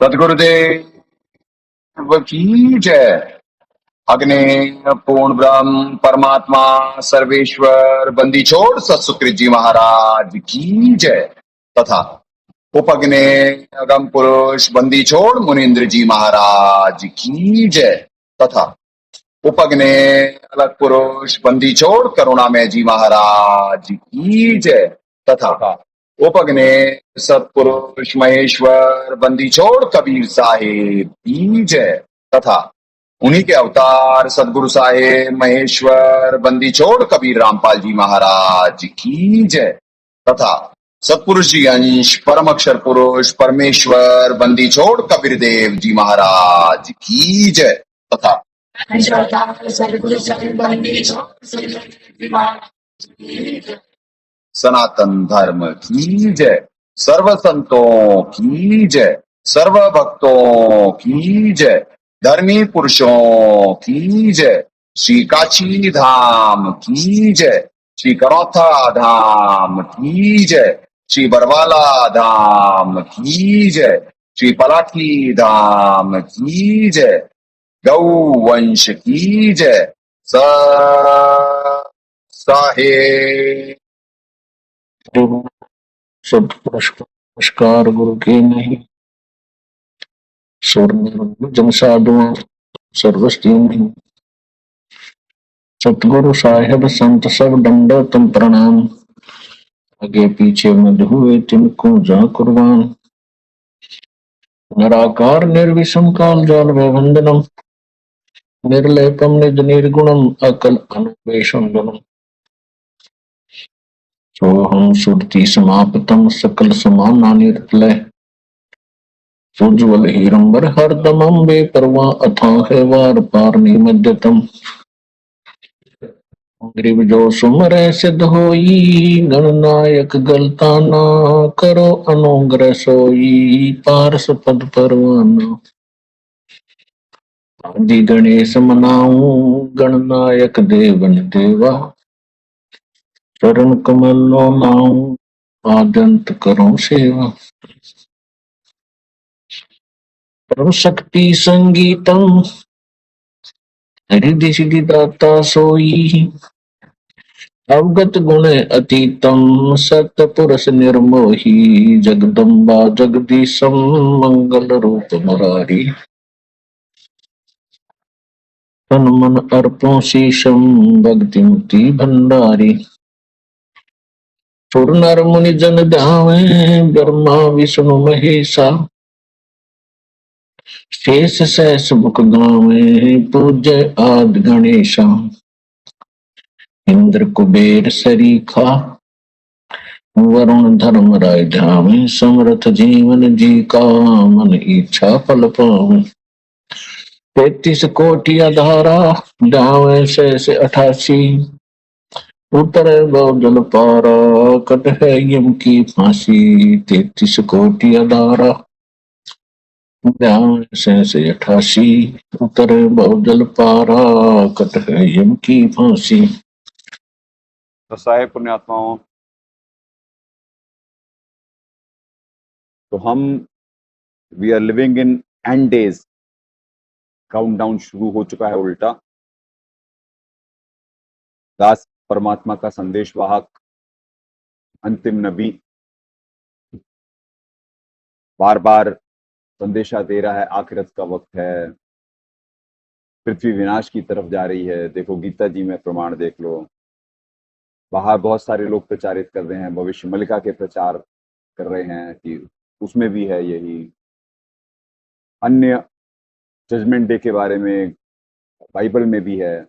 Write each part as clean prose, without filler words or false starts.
सदगुरुदेव की जय। अग्नि पूर्ण ब्रह्म परमात्मा सर्वेश्वर बंदी छोड़ सत्सुकृत जी महाराज की जय तथा उपग्ने अगम पुरुष बंदी छोड़ मुनीन्द्र जी महाराज की जय तथा उपग्ने अलग पुरुष बंदी छोड़ करुणामय जी महाराज की जय तथा उपग्ने सतपुरुष महेश्वर बंदी छोड़ कबीर साहेब की जय तथा उन्हीं के अवतार सदगुरु साहेब महेश्वर बंदी छोड़ कबीर रामपाल जी महाराज की जय तथा सतपुरुष जी अंश परम अक्षर पुरुष परमेश्वर बंदी छोड़ कबीर देव जी महाराज की जय तथा सनातन धर्म की जय। सर्व संतों की जय। सर्व भक्तों की जय। धर्मी पुरुषों की जय। श्री काशी धाम की जय। श्री करौथा धाम की जय। श्री बरवाला धाम की जय। श्री पलाठी धाम की जय। गौ वंश की जय। साहेब सब पुरस्कार गुरु के नहीं जन साधु सर्वस्ती नहीं। सतगुरु साहेब संत सब दंडो तुम प्रणाम। आगे पीछे मध हुए तिनको जा कुर्बान। निराकार निर्विषम काल जाल वंदनम। निर्लेपम निज निर्गुणम अकल अनुपेशम गुणम। सोहम सुरति समापतम सकल समाना निर्लय। उज्ज्वल हीरंबर हरदमं बेपरवा अथाह वार पार निमज्जतम। ग्रीव जो सुमरै सिद्ध होई गणनायक गलता ना करो अनुग्रह सोई पारस पद परवाना। आदि गणेश मनाऊं गणनायक देवन देवा। चरण कमल लो नाऊं आद्यंत करो सेवा। परम शक्ति संगीतम हृदय सिद्धि दाता सोई। अवगत गुण अतीतम सत्य पुरुष निर्मोही। जगदम्बा जगदीशम मंगल रूप मुरारी। तन मन अर्पो शीशम भक्ति मुक्ति भंडारी। सुर नर मुनि जन ध्यावे ब्रह्मा विष्णु महेशा। शेष सहस मुख गावे पूज्य आदि गणेशा। इंद्र कुबेर सरीखा वरुण धर्म राय ध्यावे। समर्थ जीवन जी का मन इच्छा फल पावे। 33 कोटि अधारा ध्यावे शेष 88। उतरे जल पारा कट है यम की फांसी। 33 कोटि अधारा ध्यावे शेष 88। उतरे जल पारा कट है यम की फांसी। तो साहेब पुण्यात्माओं, तो हम we are living in end days. Countdown शुरू हो चुका है उल्टा। दास परमात्मा का संदेश वाहक अंतिम नबी बार बार संदेशा दे रहा है, आखिरत का वक्त है, पृथ्वी विनाश की तरफ जा रही है। देखो गीता जी में प्रमाण देख लो। बाहर बहुत सारे लोग प्रचारित कर रहे हैं, भविष्य मलिका के प्रचार कर रहे हैं कि उसमें भी है यही। अन्य जजमेंट डे के बारे में बाइबल में भी है,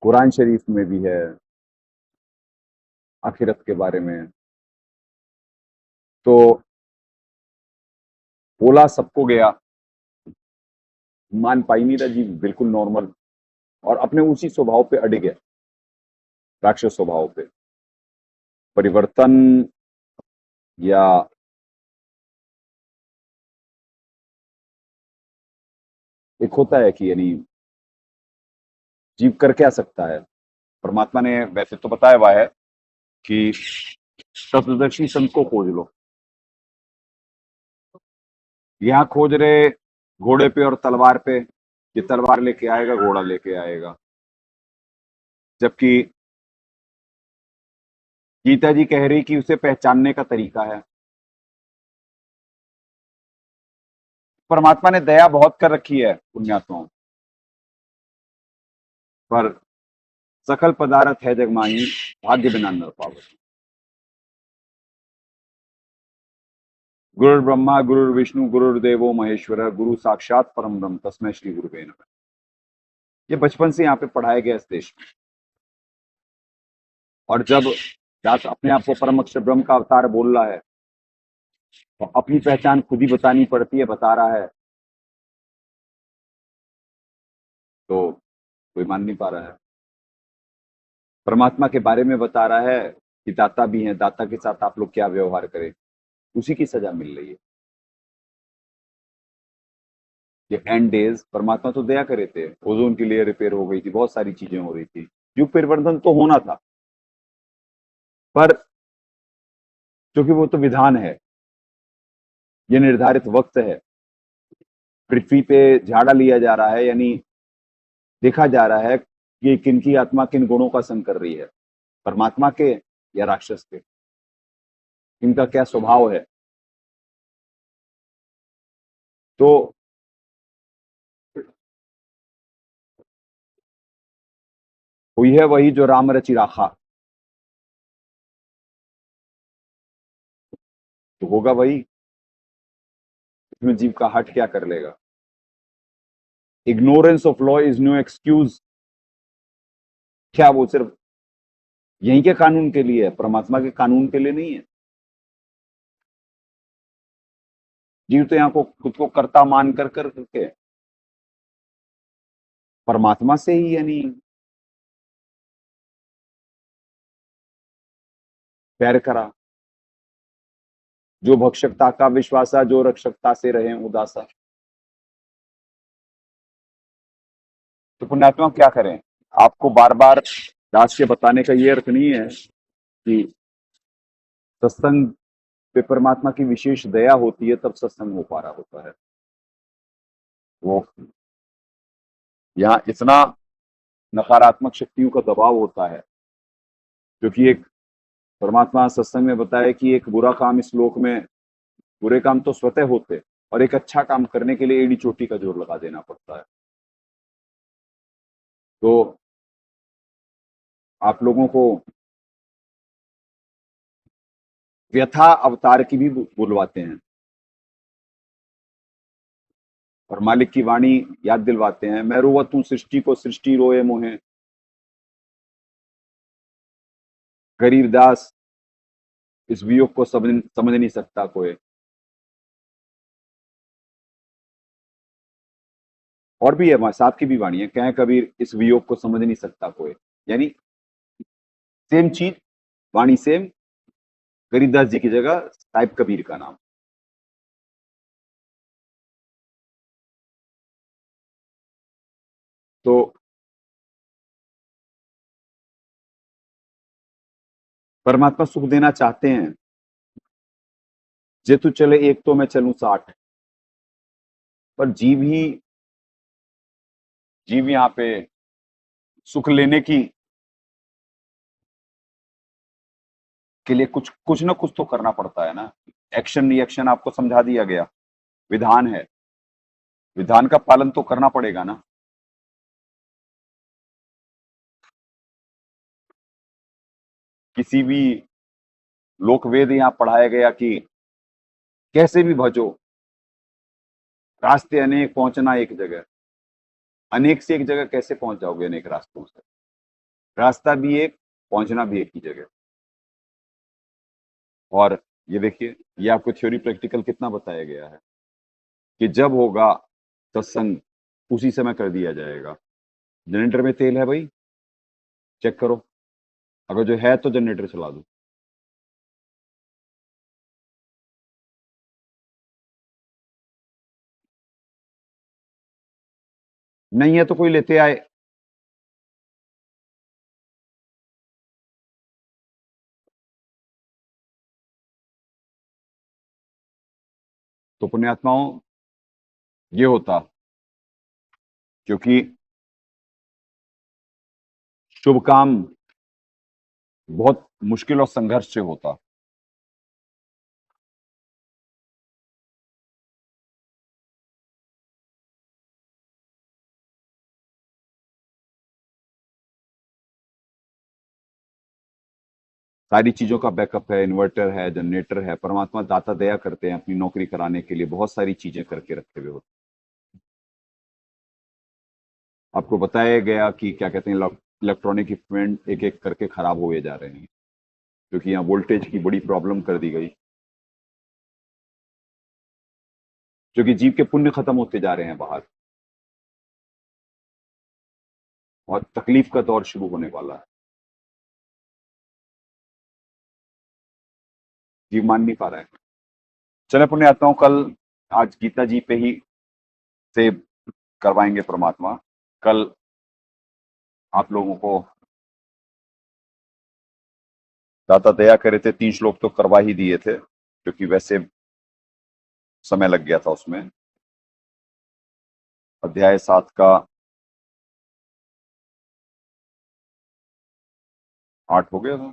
कुरान शरीफ में भी है आखिरत के बारे में। तो बोला सबको गया, मान पाई नहीं रहा जी, बिल्कुल नॉर्मल, और अपने उसी स्वभाव पे अड़ गया, राक्षस स्वभाव पे। परिवर्तन या एक होता है कि यानी जीव कर क्या सकता है। परमात्मा ने वैसे तो बताया हुआ है कि सप्तदर्शी संत को खोज लो, यहाँ खोज रहे घोड़े पे और तलवार पे, ये तलवार लेके आएगा, घोड़ा लेके आएगा। जबकि गीता जी कह रही कि उसे पहचानने का तरीका है। परमात्मा ने दया बहुत कर रखी है पुण्यात्माओं पर। सकल पदार्थ है जगमाही, भाग्य बिना न पावत। गुरुर् ब्रह्मा गुरुर्विष्णु गुरुर्देवो महेश्वर, गुरु साक्षात परम ब्रह्म तस्मै श्री गुरुवे नमः। ये बचपन से यहाँ पे पढ़ाया गया इस देश में। और जब व्यास अपने आप को परम अक्षर ब्रह्म का अवतार बोल रहा है तो अपनी पहचान खुद ही बतानी पड़ती है, बता रहा है तो कोई मान नहीं पा रहा है। परमात्मा के बारे में बता रहा है कि दाता भी है, दाता के साथ आप लोग क्या व्यवहार करें, उसी की सजा मिल रही है। ये एंड डेज परमात्मा तो दया करे थे, ओजोन की लेयर रिपेयर हो गई थी, बहुत सारी चीजें हो रही थी, युग परिवर्तन तो होना था, पर क्योंकि वो तो विधान है, ये निर्धारित वक्त है। पृथ्वी पे झाड़ा लिया जा रहा है, यानी देखा जा रहा है कि किनकी आत्मा किन गुणों का संग कर रही है, परमात्मा के या राक्षस के, इनका क्या स्वभाव है। तो हुई है वही जो राम रचि राखा, तो होगा वही। इसमें जीव का हट क्या कर लेगा। Ignorance of law is no excuse. क्या वो सिर्फ यहीं के कानून के लिए है, परमात्मा के कानून के लिए नहीं है। जीव तो यहाँ को खुद को कर्ता मान कर करके परमात्मा से ही यानी प्यार करा। जो भक्षकता का विश्वासा, जो रक्षकता से रहे उदासा। तो पुण्यात्मा क्या करें, आपको बार बार दास के बताने का ये अर्थ नहीं है कि सत्संग पे परमात्मा की विशेष दया होती है तब सत्संग हो पा रहा होता है। वो यहाँ इतना नकारात्मक शक्तियों का दबाव होता है, क्योंकि एक परमात्मा सत्संग में बताया कि एक बुरा काम इस लोक में, बुरे काम तो स्वतः होते और एक अच्छा काम करने के लिए एड़ी चोटी का जोर लगा देना पड़ता है। तो आप लोगों को व्यथा अवतार की भी बुलवाते हैं और मालिक की वाणी याद दिलवाते हैं, मैं रोवत हूं सृष्टि को, सृष्टि रोए मोहे, गरीबदास इस वियोग को समझ नहीं सकता कोई। और भी है, हमारे साथ की भी वाणी है, कहें कबीर इस वियोग को समझ नहीं सकता कोई। यानी सेम चीज, वाणी सेम, गरीबदास जी की जगह साहिब कबीर का नाम। तो परमात्मा सुख देना चाहते हैं, जे तू चले एक तो मैं चलूं 60। पर जीव यहाँ पे सुख लेने की के लिए कुछ कुछ ना कुछ तो करना पड़ता है ना। एक्शन रिएक्शन आपको समझा दिया गया, विधान है, विधान का पालन तो करना पड़ेगा ना। किसी भी लोकवेद यहाँ पढ़ाया गया कि कैसे भी भजो, रास्ते अनेक पहुंचना एक जगह। अनेक से एक जगह कैसे पहुंच जाओगे अनेक रास्तों से, रास्ता भी एक, पहुंचना भी एक ही जगह। और ये देखिए, ये आपको थ्योरी प्रैक्टिकल कितना बताया गया है कि जब होगा सत्संग उसी समय कर दिया जाएगा। जनरेटर में तेल है भाई, चेक करो, अगर जो है तो जनरेटर चला दो। नहीं है तो कोई लेते आए। तो पुण्यात्माओं, ये होता, क्योंकि शुभ काम बहुत मुश्किल और संघर्ष से होता। सारी चीजों का बैकअप है, इन्वर्टर है, जनरेटर है। परमात्मा दाता दया करते हैं अपनी नौकरी कराने के लिए, बहुत सारी चीजें करके रखे हुए होते। आपको बताया गया कि क्या कहते हैं, इलेक्ट्रॉनिक इक्विपमेंट एक एक करके खराब हुए जा रहे हैं, क्योंकि यहाँ वोल्टेज की बड़ी प्रॉब्लम कर दी गई, क्योंकि जीव के पुण्य खत्म होते जा रहे हैं बाहर, और तकलीफ का दौर शुरू होने वाला है। जीव मान नहीं पा रहा है। चले पुण्य आत्माओं, कल आज गीता जी पे ही से करवाएंगे परमात्मा। कल आप लोगों को दाता दया करे थे, 3 श्लोक तो करवा ही दिए थे, क्योंकि वैसे समय लग गया था उसमें। अध्याय 7 का 8 हो गया था।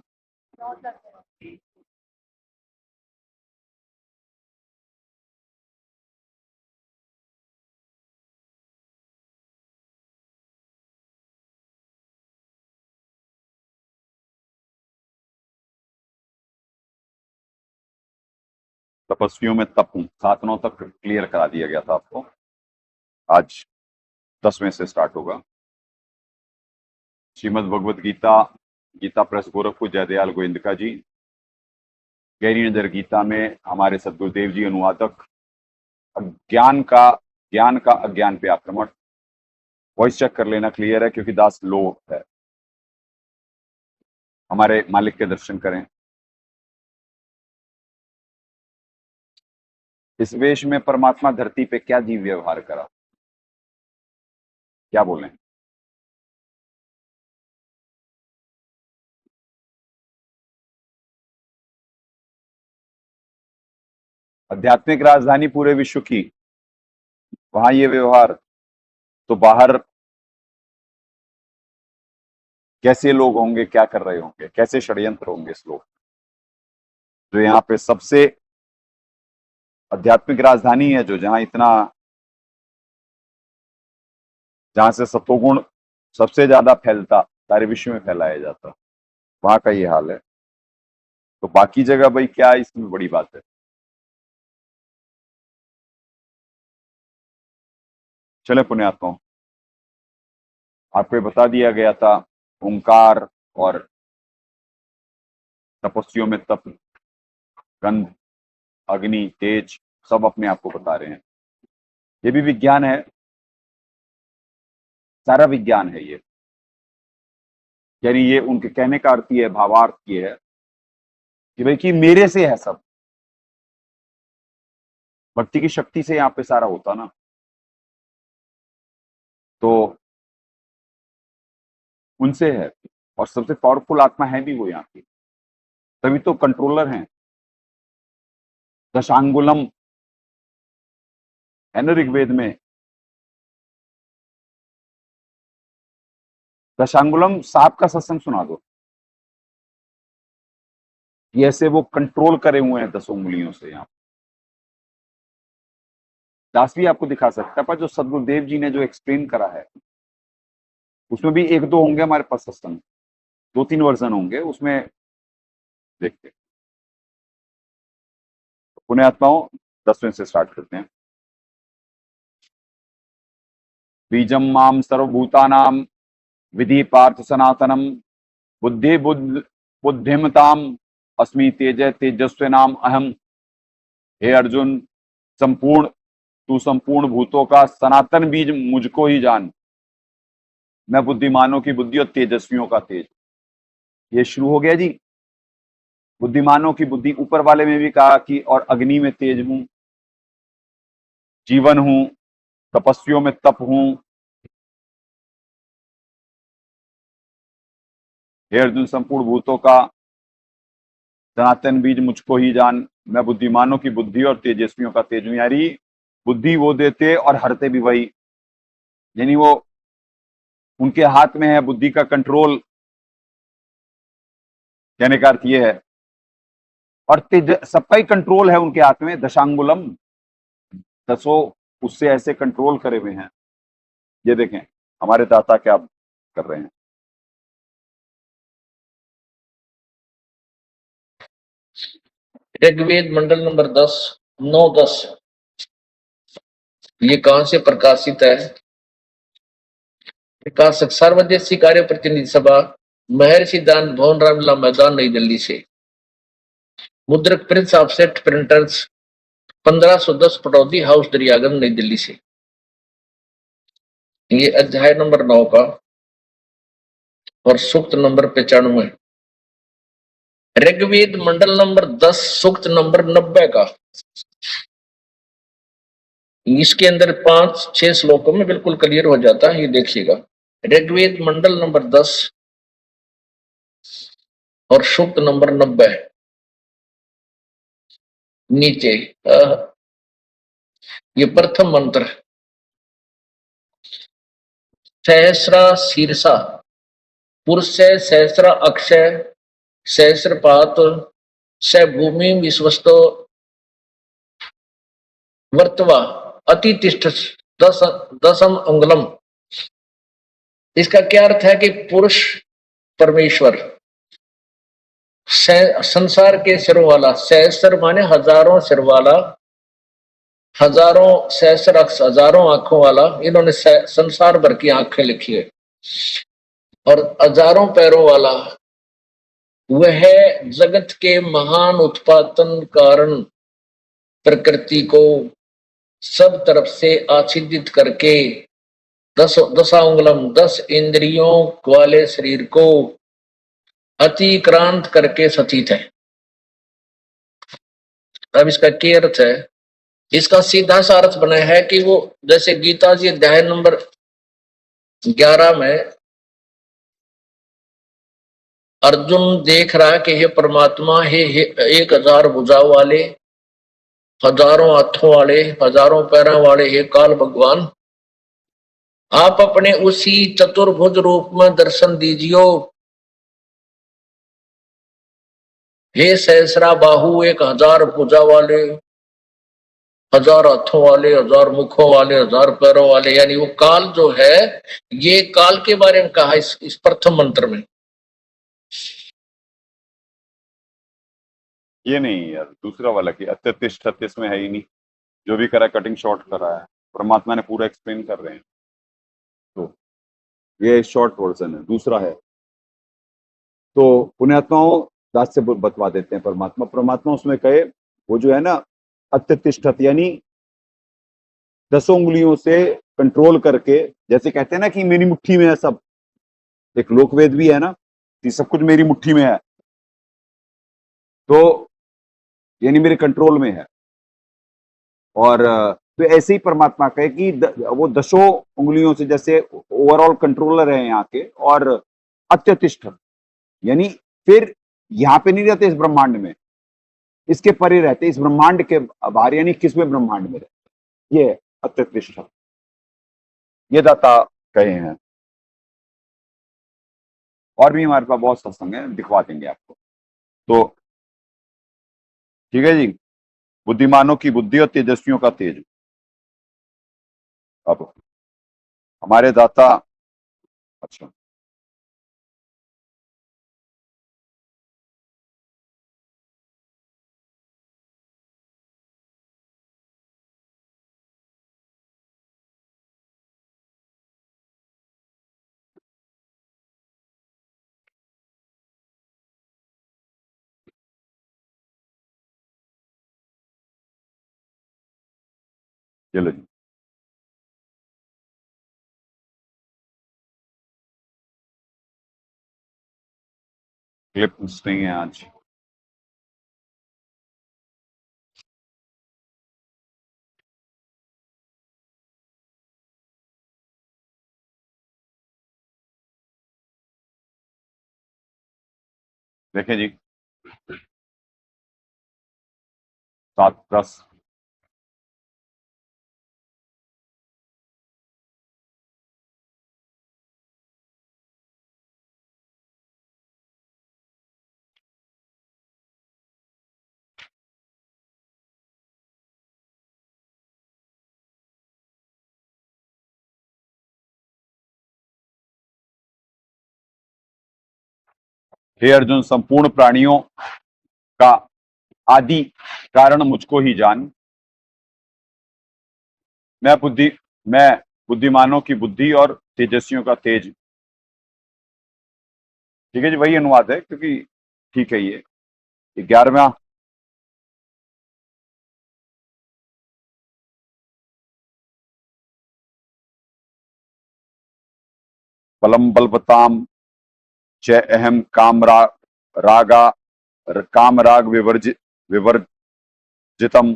तपस्वियों में तप हूं, 7-9 तक क्लियर करा दिया गया था आपको। आज 10वें से स्टार्ट होगा। श्रीमद् भगवद गीता, गीता प्रेस गोरखपुर, जयदयाल गोविंदका जी। गहरी नजर गीता में हमारे सदगुरुदेव जी अनुवादक। ज्ञान का अज्ञान पे आक्रमण। वॉइस चेक कर लेना क्लियर है, क्योंकि दास लो है। हमारे मालिक के दर्शन करें। इस वेश में परमात्मा धरती पे क्या जीव व्यवहार करा, क्या बोले? आध्यात्मिक राजधानी पूरे विश्व की, वहां ये व्यवहार, तो बाहर कैसे लोग होंगे, क्या कर रहे होंगे, कैसे षड्यंत्र होंगे इस लोग। जो यहाँ पे सबसे आध्यात्मिक राजधानी है, जो जहां से सत्वगुण सबसे ज्यादा फैलता, सारे विश्व में फैलाया जाता, वहां का ये हाल है। तो बाकी जगह भाई क्या, इसमें बड़ी बात है। चले पुण्यात्माओं, आपको बता दिया गया था ओंकार और तपस्वियों में तप, गंध, अग्नि, तेज, सब अपने आप को बता रहे हैं। ये भी विज्ञान है, सारा विज्ञान है ये। यानी ये उनके कहने का अर्थ ये है, भावार्थ ये है कि भाई कि मेरे से है सब। भक्ति की शक्ति से यहाँ पे सारा होता ना, तो उनसे है। और सबसे पावरफुल आत्मा है भी वो यहाँ की, तभी तो कंट्रोलर हैं। दशांगुलम है ना ऋग्वेद में। दशांगुलम सांप का सत्संग सुना दो, ये ऐसे वो कंट्रोल करे हुए हैं 10 उंगलियों से। यहाँ दास भी आपको दिखा सकता है, पर जो सदगुरुदेव जी ने जो एक्सप्लेन करा है, उसमें भी 1-2 होंगे हमारे पास सत्संग, 2-3 वर्जन होंगे उसमें, देखते हैं। पुण्य आत्माओं, 10वें से स्टार्ट करते हैं। बीजम माम सर्वभूतानाम विधि पार्थ सनातनम बुद्धिमताम अस्मि तेज तेजस्व नाम अहम। हे अर्जुन, तू संपूर्ण भूतों का सनातन बीज मुझको ही जान। मैं बुद्धिमानों की बुद्धि और तेजस्वियों का तेज। ये शुरू हो गया जी। बुद्धिमानों की बुद्धि, ऊपर वाले में भी कहा कि और अग्नि में तेज हूं, जीवन हूं, तपस्वियों में तप हूं। हे अर्जुन, संपूर्ण भूतों का सनातन बीज मुझको ही जान। मैं बुद्धिमानों की बुद्धि और तेजस्वियों का तेज हूं। यारी बुद्धि वो देते और हरते भी वही, यानी वो उनके हाथ में है बुद्धि का कंट्रोल, कहने का अर्थ ये है। और तेज सबका ही कंट्रोल है उनके हाथ में, दशांगुलम, दसों उससे ऐसे कंट्रोल करे हुए हैं। ये देखें हमारे दाता क्या कर रहे हैं। ऋग्वेद मंडल नंबर 10, 9-10, ये कहां से प्रकाशित है? प्रकाशक सर्वदेशी कार्य प्रतिनिधि सभा, महर्षि दान भवन, रामलीला मैदान, नई दिल्ली से। मुद्रक Prince offset printers, 1510 Pataudi house, Daryaganj, नई दिल्ली से। ये अध्याय नंबर 9 का और सूक्त नंबर 95। ऋग्वेद मंडल नंबर 10 सूक्त नंबर 90 का। इसके अंदर 5-6 श्लोकों में बिल्कुल क्लियर हो जाता है, ये देखिएगा। ऋग्वेद मंडल नंबर 10 और सूक्त नंबर 90 नीचे। ये प्रथम मंत्र, सहस्रा शीर्षा, पुरुष सहस्रा अक्षय, सहस्रपात, स भूमि विश्वस्तो वर्तवा अतितिष्ठ दसम अंगलम। इसका क्या अर्थ है कि पुरुष परमेश्वर, संसार के सिरों वाला, सहस्र माने हजारों सिर वाला, हजारों सहस्र अक्ष हजारों आंखों वाला, इन्होंने संसार भर की आंखें लिखी है, और हजारों पैरों वाला, वह जगत के महान उत्पादन कारण प्रकृति को सब तरफ से आच्छादित करके दशांगुलम 10 इंद्रियों वाले शरीर को अतिक्रांत करके सतीत है। अब इसका क्या अर्थ है? इसका सीधा सा अर्थ बना है कि वो जैसे गीता जी अध्याय नंबर 11 में अर्जुन देख रहा है कि हे परमात्मा, हे 1000 भुजाओं वाले, हजारों हाथों वाले, हजारों पैरों वाले, हे काल भगवान, आप अपने उसी चतुर्भुज रूप में दर्शन दीजियो। हे सहस्रा बाहु, 1000 भुजा वाले, 1000 हाथों वाले, 1000 मुखों वाले, 1000 पैरों वाले, यानी वो काल जो है, ये काल के बारे में कहा इस प्रथम मंत्र में। ये नहीं यार, दूसरा वाला कि अत्यतिष्ठत इसमें है ही नहीं, जो भी करा कटिंग शॉर्ट कर रहा है, परमात्मा ने पूरा एक्सप्लेन कर रहे हैं। तो ये शॉर्ट वर्जन है, दूसरा है। तो पुण्यात्माओं दास से बतवा देते हैं परमात्मा। परमात्मा उसमें कहे वो जो है ना अत्यतिष्ठत, यानी 10 उंगलियों से कंट्रोल करके, जैसे कहते हैं ना कि मेरी मुट्ठी में है सब, एक लोकवेद भी है ना कि सब कुछ मेरी मुट्ठी में है, तो यानी मेरे कंट्रोल में है। और तो ऐसे ही परमात्मा कहे कि वो 10 उंगलियों से जैसे ओवरऑल कंट्रोलर है यहाँ के, और अत्यतिष्ठत यानी फिर यहाँ पे नहीं रहते इस ब्रह्मांड में, इसके परे रहते, इस ब्रह्मांड के बाहर, यानी किसमें ब्रह्मांड में रहते, ये अत्यतिष्ठत, ये दाता कहे हैं। और भी हमारे पास बहुत सत्संग है, दिखवा देंगे आपको। तो ठीक है जी, बुद्धिमानों की बुद्धि और तेजस्वियों का तेज। अब हमारे दाता, अच्छा चलो जी, क्लिप्स नहीं है आज। देखें जी, 7-10 हे अर्जुन, संपूर्ण प्राणियों का आदि कारण मुझको ही जान। मैं बुद्धिमानों की बुद्धि और तेजस्वियों का तेज। ठीक है जी, वही अनुवाद है, क्योंकि ठीक है ये 11वां। बलम बलवताम च अहम काम राग विवर्जितम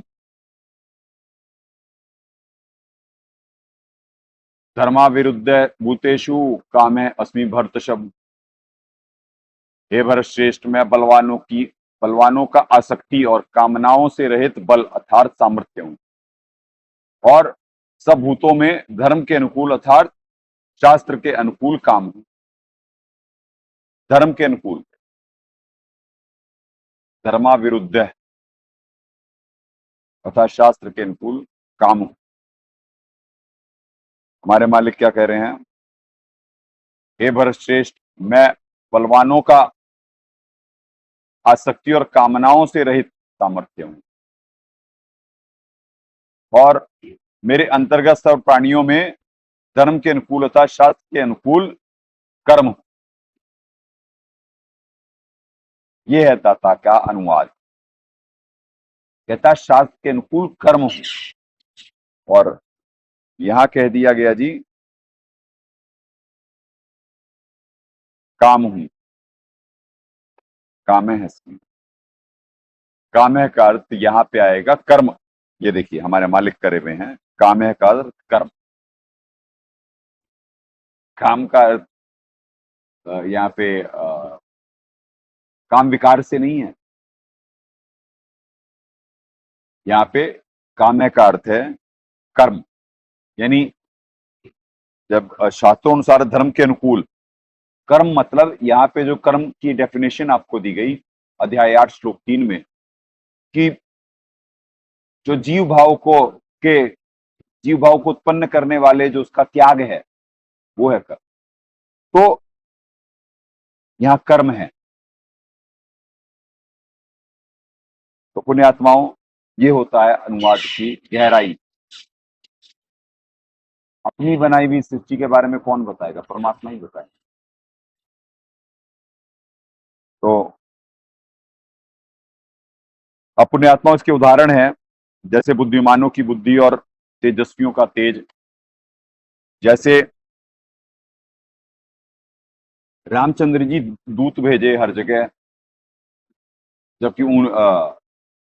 धर्मा विरुद्ध भूतेषु कामे अस्मि भरतशम। हे भरत श्रेष्ठ, मैं बलवानों का आसक्ति और कामनाओं से रहित बल अर्थात सामर्थ्य हूं, और सब भूतों में धर्म के अनुकूल अर्थात शास्त्र के अनुकूल काम हूं। धर्म के अनुकूल, धर्मा विरुद्ध अर्थात शास्त्र के अनुकूल काम हूं। हमारे मालिक क्या कह रहे हैं? हे भरत श्रेष्ठ, मैं बलवानों का आसक्ति और कामनाओं से रहित सामर्थ्य हूं, और मेरे अंतर्गत सब प्राणियों में धर्म के अनुकूल अर्थात शास्त्र के अनुकूल कर्म। ये है दाता का अनुवाद। कहता शास्त्र के अनुकूल कर्म हूं, और यहां कह दिया गया जी काम हूं। कामे है, कामे का अर्थ यहां पे आएगा कर्म। ये देखिए हमारे मालिक करे हुए हैं, कामे का अर्थ कर्म। काम का अर्थ यहाँ पे काम विकार से नहीं है। यहाँ पे कामे का अर्थ है कर्म, यानी जब शास्त्रोनुसार धर्म के अनुकूल कर्म, मतलब यहाँ पे जो कर्म की डेफिनेशन आपको दी गई अध्याय 8 श्लोक 3 में, कि जो जीव भाव को उत्पन्न करने वाले जो उसका त्याग है, वो है कर्म। तो यहाँ कर्म है। तो पुण्यात्माओं, ये होता है अनुवाद की गहराई। अपनी बनाई हुई सृष्टि के बारे में कौन बताएगा? परमात्मा ही बताएगा। तो अब पुण्यात्माओं इसके उदाहरण है, जैसे बुद्धिमानों की बुद्धि और तेजस्वियों का तेज। जैसे रामचंद्र जी दूत भेजे हर जगह, जबकि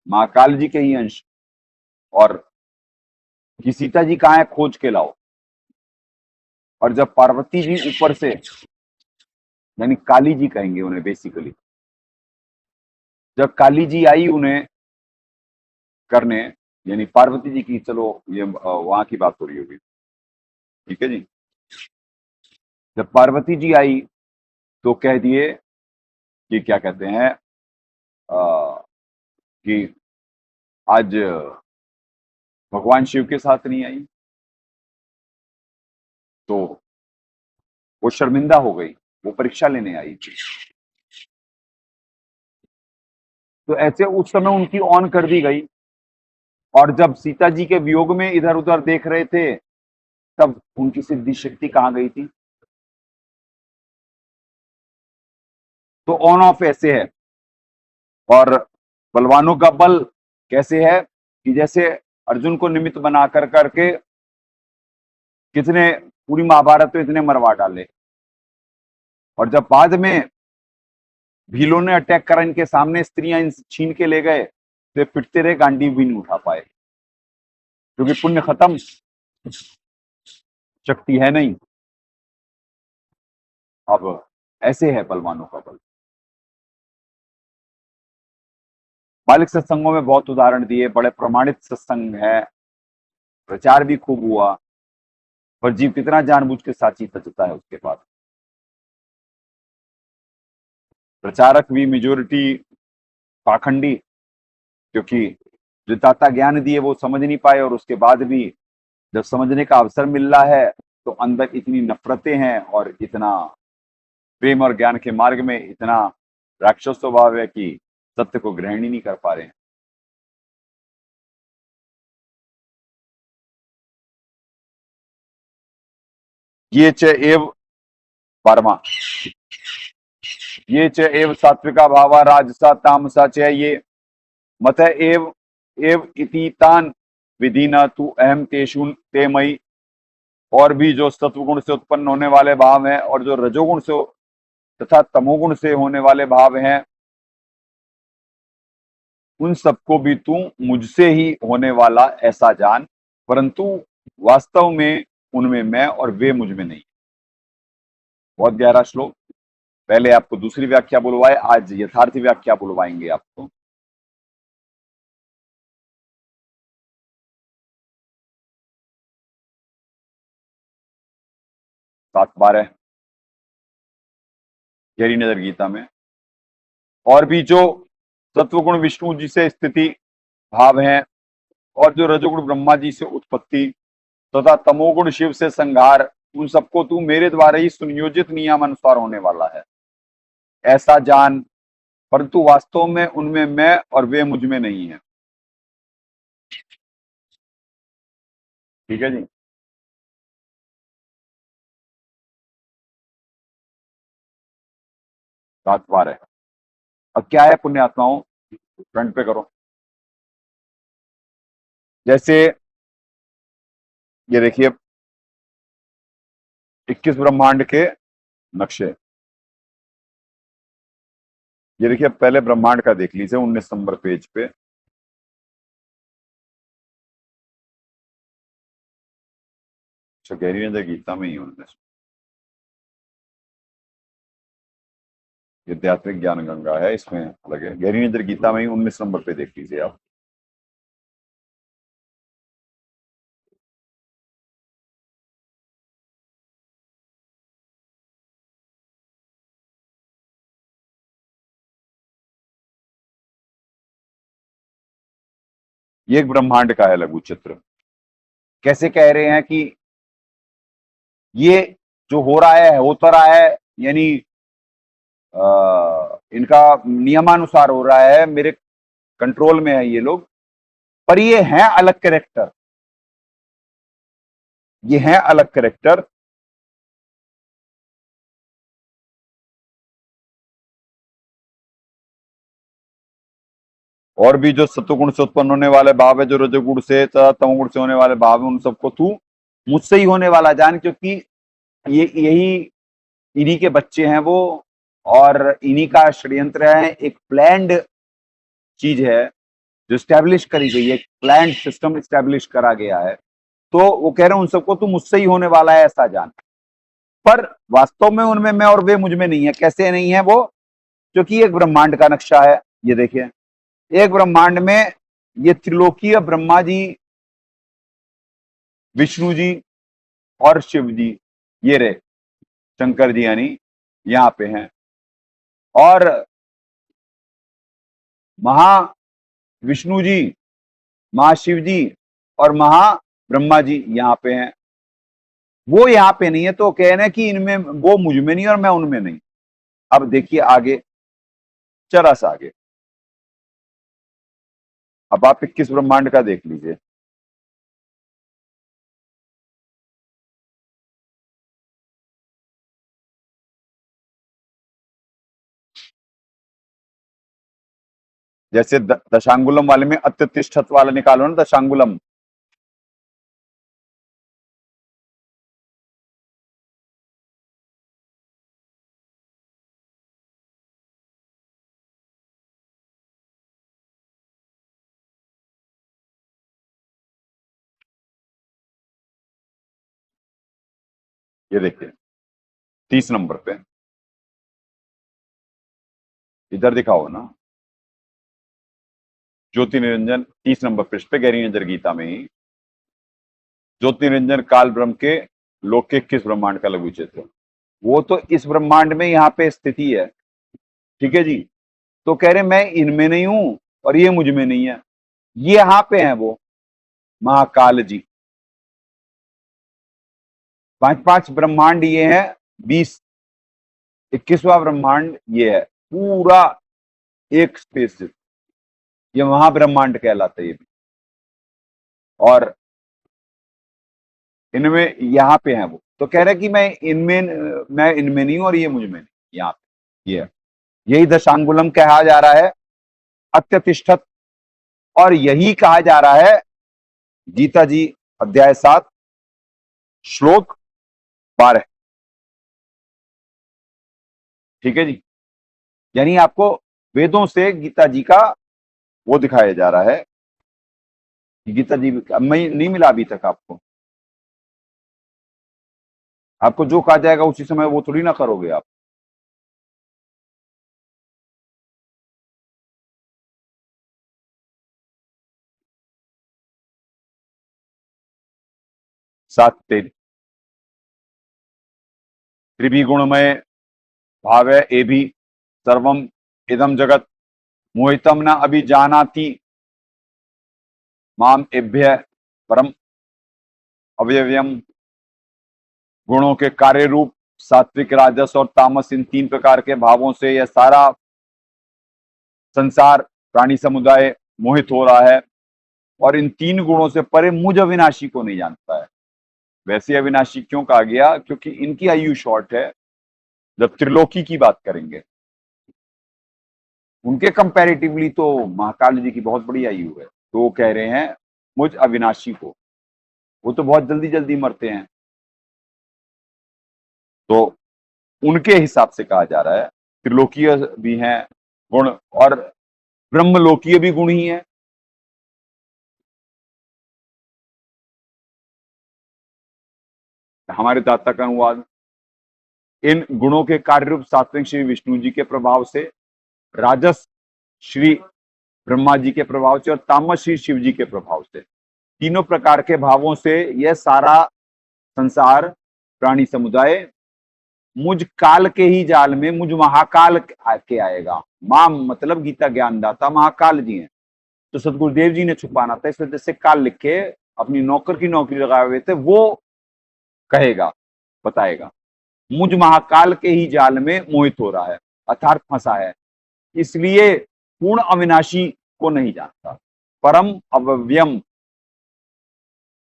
महाकाल जी के ही अंश, और कि सीता जी कहाँ है, खोज के लाओ। और जब पार्वती जी ऊपर से, यानी काली जी कहेंगे उन्हें बेसिकली, जब काली जी आई उन्हें करने, यानी पार्वती जी की, चलो ये वहां की बात हो रही होगी, ठीक है जी। जब पार्वती जी आई तो कह दिए कि क्या कहते हैं कि आज भगवान शिव के साथ नहीं आई, तो वो शर्मिंदा हो गई, वो परीक्षा लेने आई थी। तो ऐसे उस समय उनकी ऑन कर दी गई, और जब सीता जी के वियोग में इधर उधर देख रहे थे, तब उनकी सिद्धि शक्ति कहां गई थी? तो ऑन ऑफ ऐसे है। और बलवानों का बल कैसे है कि जैसे अर्जुन को निमित्त बना कर करके कितने, पूरी महाभारत तो इतने मरवा डाले, और जब बाद में भीलों ने अटैक करा इनके सामने, स्त्रियां छीन के ले गए, तो पिटते रहे, गांडी भी नहीं उठा पाए, क्योंकि पुण्य खत्म, शक्ति है नहीं। अब ऐसे है बलवानों का बल। मालिक सत्संगों में बहुत उदाहरण दिए, बड़े प्रमाणित सत्संग है, प्रचार भी खूब हुआ, पर जीव कितना जानबूझ के साची सचता है उसके बाद। प्रचारक भी मेजोरिटी पाखंडी, क्योंकि जो दाता ज्ञान दिए वो समझ नहीं पाए, और उसके बाद भी जब समझने का अवसर मिल रहा है तो अंदर इतनी नफरतें हैं, और इतना प्रेम और ज्ञान के मार्ग में इतना राक्षस स्वभाव है कि सत्य को ग्रहण ही नहीं कर पा रहे हैं। ये च एव बारहवां, ये च एव सात्विका भावा राजसा तामसा च ये मत एव एव इति तान विधिना तु अहम तेषु ते मयि। और भी जो सत्वगुण से उत्पन्न होने वाले भाव हैं और जो रजोगुण से तथा तमोगुण से होने वाले भाव हैं, उन सबको भी तू मुझसे ही होने वाला ऐसा जान, परंतु वास्तव में उनमें मैं और वे मुझ में नहीं। बहुत गहरा श्लोक। पहले आपको दूसरी व्याख्या बुलवाए, आज यथार्थी व्याख्या बुलवाएंगे आपको। सात बार है गहरी नजर गीता में। और भी जो सत्वगुण विष्णु जी से स्थिति भाव हैं और जो रजोगुण ब्रह्मा जी से उत्पत्ति तथा तमोगुण शिव से संहार, उन सबको तू मेरे द्वारा ही सुनियोजित नियम अनुसार होने वाला है ऐसा जान, परंतु वास्तव में उनमें मैं और वे मुझ में नहीं है। ठीक है जी। सात बार है। अब क्या है पुण्यात्माओं, फ्रंट पे करो। जैसे ये देखिए 21 ब्रह्मांड के नक्शे। ये देखिए पहले ब्रह्मांड का देख लीजिए 19 नंबर पेज पे। अच्छा, गहरी नजर गीता में ही 19, आध्यात्मिक ज्ञान गंगा है, इसमें अलग है। गहरी नजर गीता में ही 19 नंबर पे देख लीजिए आप। ये एक ब्रह्मांड का है लघु चित्र। कैसे कह रहे हैं कि ये जो हो रहा है होता रहा है, यानी इनका नियमानुसार हो रहा है, मेरे कंट्रोल में है ये लोग, पर ये हैं अलग कैरेक्टर, ये हैं अलग कैरेक्टर। और भी जो सत्वगुण से उत्पन्न होने वाले भाव है, जो रजोगुण से तथा तमोगुण से होने वाले भाव है, उन सबको तू मुझसे ही होने वाला जान, क्योंकि ये यही इन्हीं के बच्चे हैं वो, और इन्हीं का षड्यंत्र है। एक प्लान्ड चीज है जो स्टैब्लिश करी गई है, प्लान्ड सिस्टम स्टैब्लिश करा गया है। तो वो कह रहे हैं उन सबको तू मुझसे ही होने वाला है ऐसा जान, पर वास्तव में उनमें मैं और वे मुझ में नहीं है। कैसे नहीं है वो? क्योंकि एक ब्रह्मांड का नक्शा है। ये देखिए एक ब्रह्मांड में ये त्रिलोकीय ब्रह्मा जी, विष्णु जी और शिव जी, ये रहे शंकर जी यानी यहां पे हैं, और महा विष्णु जी, महाशिव जी और महा ब्रह्मा जी यहां पे हैं। वो यहां पे नहीं है, तो कह रहे हैं कि इनमें वो मुझ में नहीं और मैं उनमें नहीं। अब देखिए आगे, जरा सा आगे, अब आप 21 ब्रह्मांड का देख लीजिए। जैसे दशांगुलम वाले में अत्यतिष्ठत वाला निकालो ना, दशांगुलम। ये देखिए 30 नंबर पे, इधर दिखाओ ना, ज्योति निरंजन 30 नंबर पृष्ठ पे, गहरी नजर गीता में ही ज्योति निरंजन काल ब्रह्म के लोक के 21 ब्रह्मांड का लघु चित्र। वो तो इस ब्रह्मांड में यहाँ पे स्थिति है। ठीक है जी। तो कह रहे मैं इनमें नहीं हूं और ये मुझ में नहीं है, ये यहां पे हैं वो महाकाल जी। 5 5 ब्रह्मांड ये हैं, 20, 21वां ब्रह्मांड ये है। पूरा एक स्पेस, ये महाब्रह्मांड कहलाता है ये भी। और इनमें यहाँ पे है वो, तो कह रहे कि मैं इनमें नहीं हूं और ये मुझ में नहीं, यहाँ पे ये है। यही दशांगुलम कहा जा रहा है, अत्यतिष्ठत। और यही कहा जा रहा है गीता जी अध्याय 7 श्लोक 12। ठीक है जी, यानी आपको वेदों से गीता जी का वो दिखाया जा रहा है कि गीता जी मैं नहीं मिला अभी तक आपको। आपको जो कहा जाएगा उसी समय वो थोड़ी ना करोगे आप। सात तेज त्रिभिगुणमय भाव है ए भी सर्वम इदम जगत मोहितम न अभिजानाति माम एभ्य परम अव्यव्यम। गुणों के कार्य रूप सात्विक, राजस और तामस, इन 3 प्रकार के भावों से यह सारा संसार प्राणी समुदाय मोहित हो रहा है और इन 3 गुणों से परे मुझ अविनाशी को नहीं जानता है। वैसे अविनाशी क्यों कहा गया? क्योंकि इनकी आयु शॉर्ट है। जब त्रिलोकी की बात करेंगे उनके कंपैरेटिवली तो महाकाल जी की बहुत बड़ी आयु है, तो वो कह रहे हैं मुझ अविनाशी को। वो तो बहुत जल्दी जल्दी मरते हैं, तो उनके हिसाब से कहा जा रहा है। त्रिलोकीय भी हैं गुण और ब्रह्मलोकीय भी गुण ही है। हमारे दाता का अनुवाद, इन गुणों के कार्य रूप सात्विक श्री विष्णु जी के प्रभाव से, राजस श्री ब्रह्मा जी के प्रभाव से और तामस श्री शिव जी के प्रभाव से, तीनों प्रकार के भावों से यह सारा संसार प्राणी समुदाय मुझ काल के ही जाल में, मुझ महाकाल के आएगा। मां मतलब गीता ज्ञानदाता महाकाल जी हैं, तो सदगुरुदेव जी ने छुपाना था, इस वजह से काल लिख के अपनी नौकर की नौकरी लगाए हुए थे। वो कहेगा, बताएगा मुझ महाकाल के ही जाल में मोहित हो रहा है, अर्थात फंसा है, इसलिए पूर्ण अविनाशी को नहीं जानता, परम अव्ययम।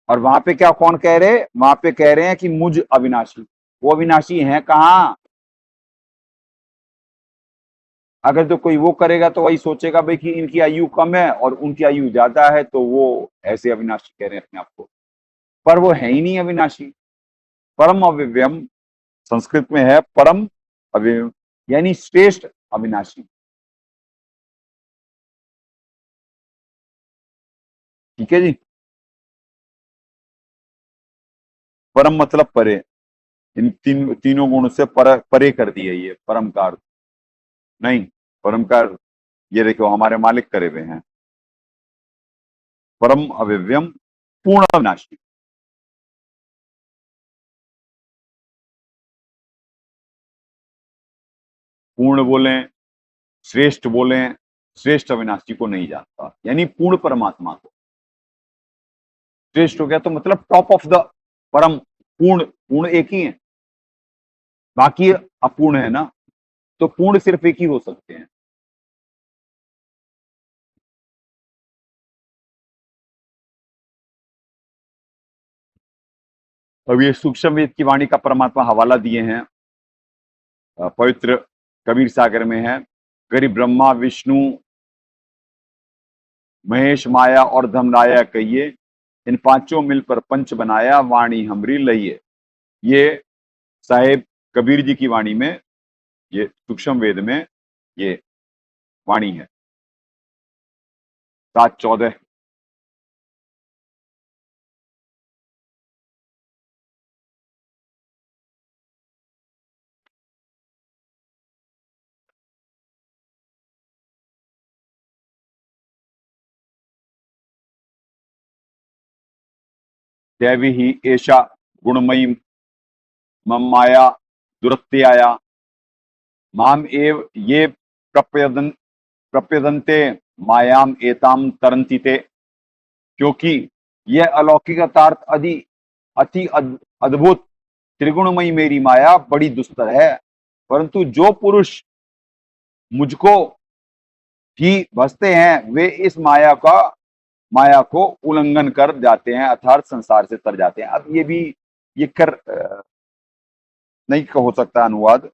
और वहां पे क्या कौन कह रहे? वहां पे कह रहे हैं कि मुझ अविनाशी। वो अविनाशी हैं कहां? अगर तो कोई वो करेगा तो वही सोचेगा भाई कि इनकी आयु कम है और उनकी आयु ज्यादा है, तो वो ऐसे अविनाशी कह रहे हैं अपने आप को, पर वो है ही नहीं अविनाशी। परम अव्ययम संस्कृत में है परम अव्ययम, यानी श्रेष्ठ अविनाशी। ठीक है जी, परम मतलब परे, इन तीनों गुण से परे कर दिया ये परम का अर्थ नहीं। परम का ये देखो हमारे मालिक करे हुए हैं, परम अव्ययम पूर्ण अविनाशी। पूर्ण बोलें, श्रेष्ठ बोलें, श्रेष्ठ अविनाशी को नहीं जानता, यानी पूर्ण परमात्मा को। श्रेष्ठ हो गया तो मतलब टॉप ऑफ द परम, पूर्ण। पूर्ण एक ही है, बाकी अपूर्ण है ना, तो पूर्ण सिर्फ एक ही हो सकते हैं। अब ये सूक्ष्म वेद की वाणी का परमात्मा हवाला दिए हैं, पवित्र कबीर सागर में है। गरीब ब्रह्मा विष्णु महेश माया और धमराया कहिए, इन पांचों मिलकर पंच बनाया, वाणी हमरी लइए। ये साहेब कबीर जी की वाणी में, ये सूक्ष्म वेद में ये वाणी है। 7:14। दैवी ही ऐशा गुणमयी मम माया दुरत्याया, माम एव ये प्रप्यदन्ते मायाम एताम तरंती ते। क्योंकि यह अलौकिक अर्थात अति अद्भुत त्रिगुणमयी मेरी माया बड़ी दुस्तर है, परंतु जो पुरुष मुझको ही भजते हैं वे इस माया को उल्लंघन कर जाते हैं, अर्थात संसार से तर जाते हैं। अब ये भी ये कर नहीं हो सकता अनुवाद,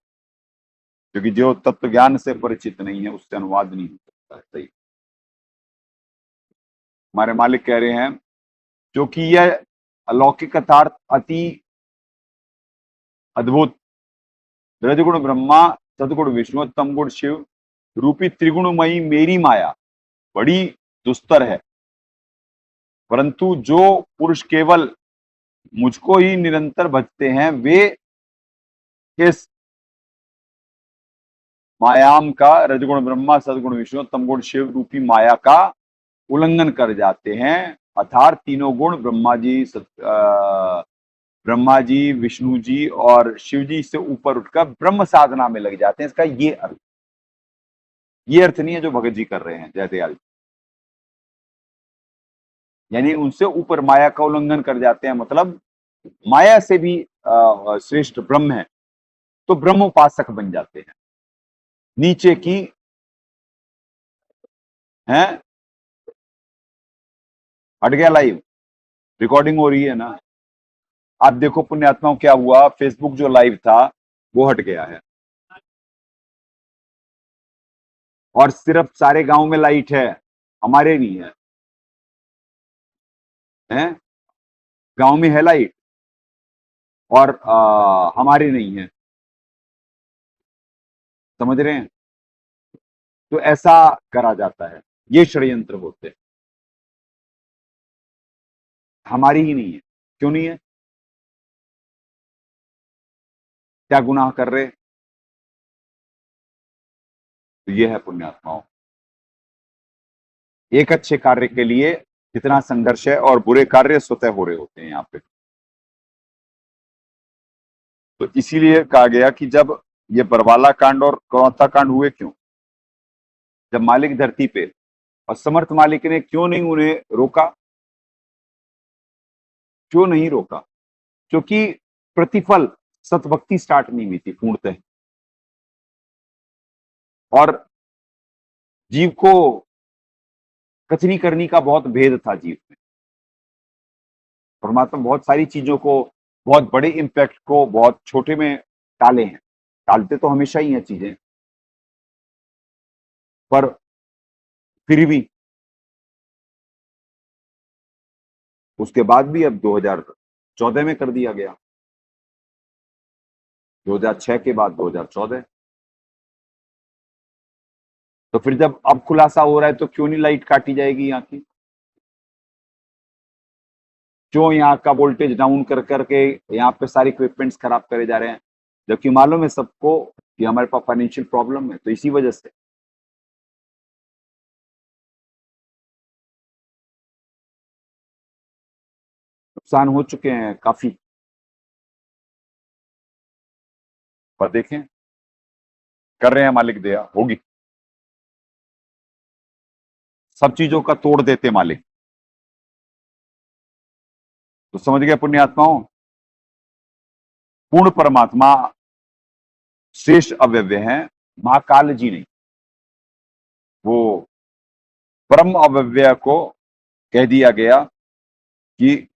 क्योंकि जो तत्व ज्ञान से परिचित नहीं है उससे अनुवाद नहीं हो सकता है। सही, हमारे मालिक कह रहे हैं क्योंकि यह अलौकिक अर्थात अति अद्भुत रजगुण ब्रह्मा, सदगुण विष्णु, तमगुण शिव रूपी त्रिगुणमयी मेरी माया बड़ी दुस्तर है, परंतु जो पुरुष केवल मुझको ही निरंतर भजते हैं वे इस मायाम का, रजगुण ब्रह्मा, सदगुण विष्णु, तमगुण शिव रूपी माया का उल्लंघन कर जाते हैं, अर्थात तीनों गुण ब्रह्मा जी, विष्णु जी और शिव जी से ऊपर उठकर ब्रह्म साधना में लग जाते हैं। इसका ये अर्थ नहीं है जो भगत जी कर रहे हैं, जयदयाल जी। यानी उनसे ऊपर माया का उल्लंघन कर जाते हैं, मतलब माया से भी श्रेष्ठ ब्रह्म है तो ब्रह्म उपासक बन जाते हैं। नीचे की हैं, हट गया लाइव, रिकॉर्डिंग हो रही है ना। आप देखो पुण्यात्माओं क्या हुआ, फेसबुक जो लाइव था वो हट गया है और सिर्फ सारे गांव में लाइट है, हमारे नहीं है, हैं? गांव में है लाइट और हमारे नहीं है, समझ रहे हैं? तो ऐसा करा जाता है, ये षड्यंत्र होते हैं। हमारी ही नहीं है, क्यों नहीं है? क्या गुनाह कर रहे? तो ये है पुण्यात्माओं, एक अच्छे कार्य के लिए कितना संघर्ष है और बुरे कार्य स्वतः हो रहे होते हैं यहाँ पे। तो इसीलिए कहा गया कि जब ये बरवाला कांड और करौता कांड हुए, क्यों? जब मालिक धरती पे और समर्थ मालिक ने क्यों नहीं उन्हें रोका? क्यों नहीं रोका? क्योंकि प्रतिफल सतभक्ति स्टार्ट नहीं हुई थी पूर्णतः, और जीव को कथनी करनी का बहुत भेद था जीव में। परमात्मा बहुत सारी चीजों को, बहुत बड़े इंपैक्ट को बहुत छोटे में टाले हैं, टालते तो हमेशा ही हैं चीजें, पर फिर भी उसके बाद भी अब 2014 में कर दिया गया, 2006 के बाद 2014। तो फिर जब अब खुलासा हो रहा है तो क्यों नहीं लाइट काटी जाएगी यहाँ की? क्यों यहाँ का वोल्टेज डाउन कर करके यहाँ पे सारे इक्विपमेंट्स खराब करे जा रहे हैं, जबकि मालूम है सबको कि हमारे पास फाइनेंशियल प्रॉब्लम है? तो इसी वजह से नुकसान हो चुके हैं काफी, पर देखें कर रहे हैं, मालिक दया होगी, सब चीजों का तोड़ देते मालिक। तो समझ गए पुण्यात्माओं, पूर्ण परमात्मा श्रेष्ठ अव्यव्य हैं, महाकाल जी नहीं। वो परम अव्यव्य को कह दिया गया कि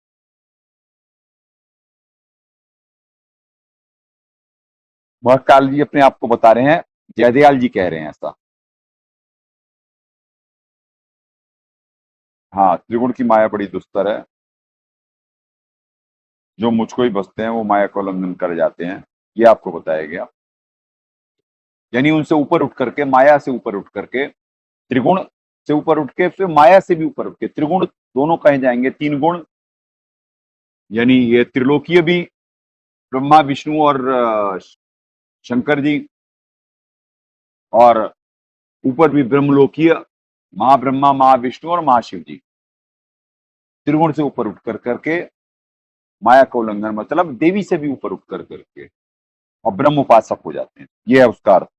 महाकाल जी अपने आप को बता रहे हैं, जयदयाल जी कह रहे हैं ऐसा। हाँ, त्रिगुण की माया बड़ी दुस्तर है, जो मुझको ही बसते हैं वो माया का उल्लंघन कर जाते हैं, ये आपको बताया गया। यानी उनसे ऊपर उठ करके, माया से ऊपर उठ करके, त्रिगुण से ऊपर उठ के, फिर माया से भी ऊपर उठ के, त्रिगुण दोनों कहे जाएंगे, तीन गुण, यानी ये त्रिलोकीय भी ब्रह्मा विष्णु और शंकर जी, और ऊपर भी ब्रह्मलोकीय महाब्रह्मा, महाविष्णु और महाशिव जी। त्रिगुण से ऊपर उठ कर करके माया का उल्लंघन, मतलब देवी से भी ऊपर उठ कर करके और ब्रह्म उपासक हो जाते हैं, ये है उसका अर्थ।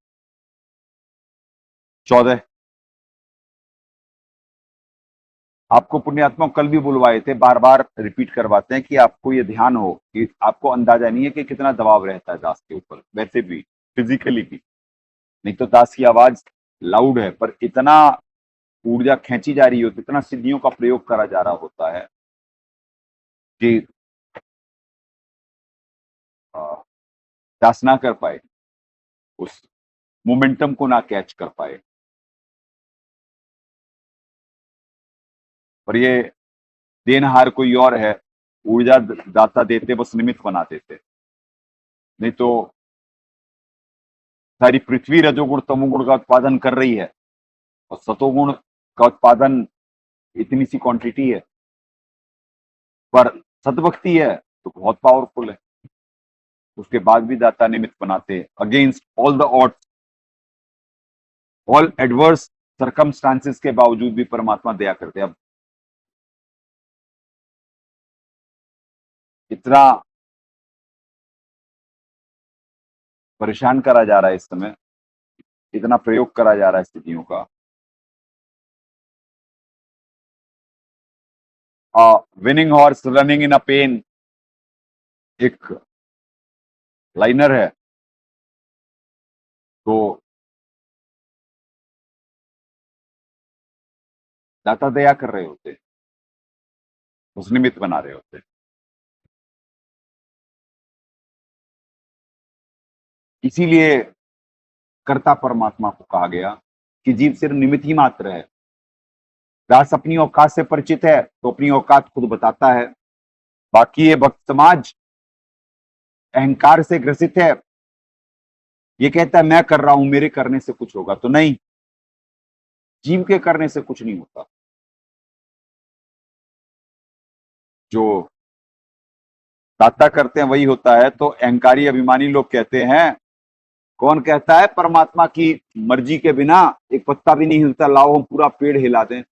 14 आपको पुण्यात्मा कल भी बुलवाए थे, बार बार रिपीट करवाते हैं कि आपको ये ध्यान हो कि आपको अंदाजा नहीं है कि कितना दबाव रहता है दास के ऊपर, वैसे भी फिजिकली भी। नहीं तो दास की आवाज लाउड है, पर इतना ऊर्जा खींची जा रही होती, इतना सिद्धियों का प्रयोग करा जा रहा होता है कि दास ना कर पाए, उस मोमेंटम को ना कैच कर पाए। पर ये देनहार कोई और है, ऊर्जा दाता देते, बस निमित्त बना देते। नहीं तो सारी पृथ्वी रजोगुण तमोगुण का उत्पादन कर रही है और सतोगुण का उत्पादन इतनी सी क्वांटिटी है, पर सतभक्ति है तो बहुत पावरफुल है। उसके बाद भी दाता निमित्त बनाते, against all the odds, all adverse circumstances के बावजूद भी परमात्मा दया करते। अब इतना परेशान करा जा रहा है इस समय, इतना प्रयोग करा जा रहा है स्थितियों का। Winning horse running in a pen एक लाइनर है, तो दाता दया कर रहे होते, उस निमित्त बना रहे होते। इसीलिए कर्ता परमात्मा को कहा गया कि जीव सिर्फ निमित्त ही मात्र है। दास अपनी औकात से परिचित है तो अपनी औकात खुद बताता है, बाकी ये भक्त समाज अहंकार से ग्रसित है, ये कहता है मैं कर रहा हूं, मेरे करने से कुछ होगा। तो नहीं, जीव के करने से कुछ नहीं होता। जो दाता करते हैं वही होता है। तो अहंकारी अभिमानी लोग कहते हैं, कौन कहता है परमात्मा की मर्जी के बिना एक पत्ता भी नहीं हिलता, लाओ हम पूरा पेड़ हिला दें।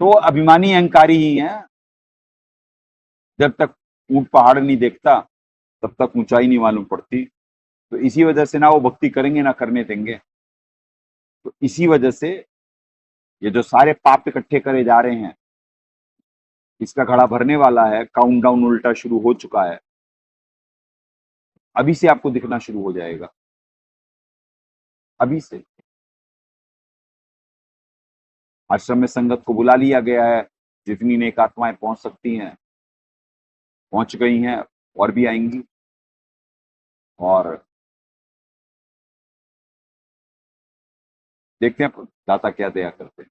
तो अभिमानी अहंकारी ही है। जब तक ऊंट पहाड़ नहीं देखता तब तक ऊंचाई नहीं मालूम पड़ती। तो इसी वजह से ना वो भक्ति करेंगे ना करने देंगे। तो इसी वजह से ये जो सारे पाप इकट्ठे करे जा रहे हैं, इसका घड़ा भरने वाला है। काउंटडाउन उल्टा शुरू हो चुका है, अभी से आपको दिखना शुरू हो जाएगा, अभी से। आश्रम में संगत को बुला लिया गया है, जितनी नेक आत्माएं पहुंच सकती हैं पहुंच गई हैं, और भी आएंगी। और देखते हैं दाता क्या दया करते हैं।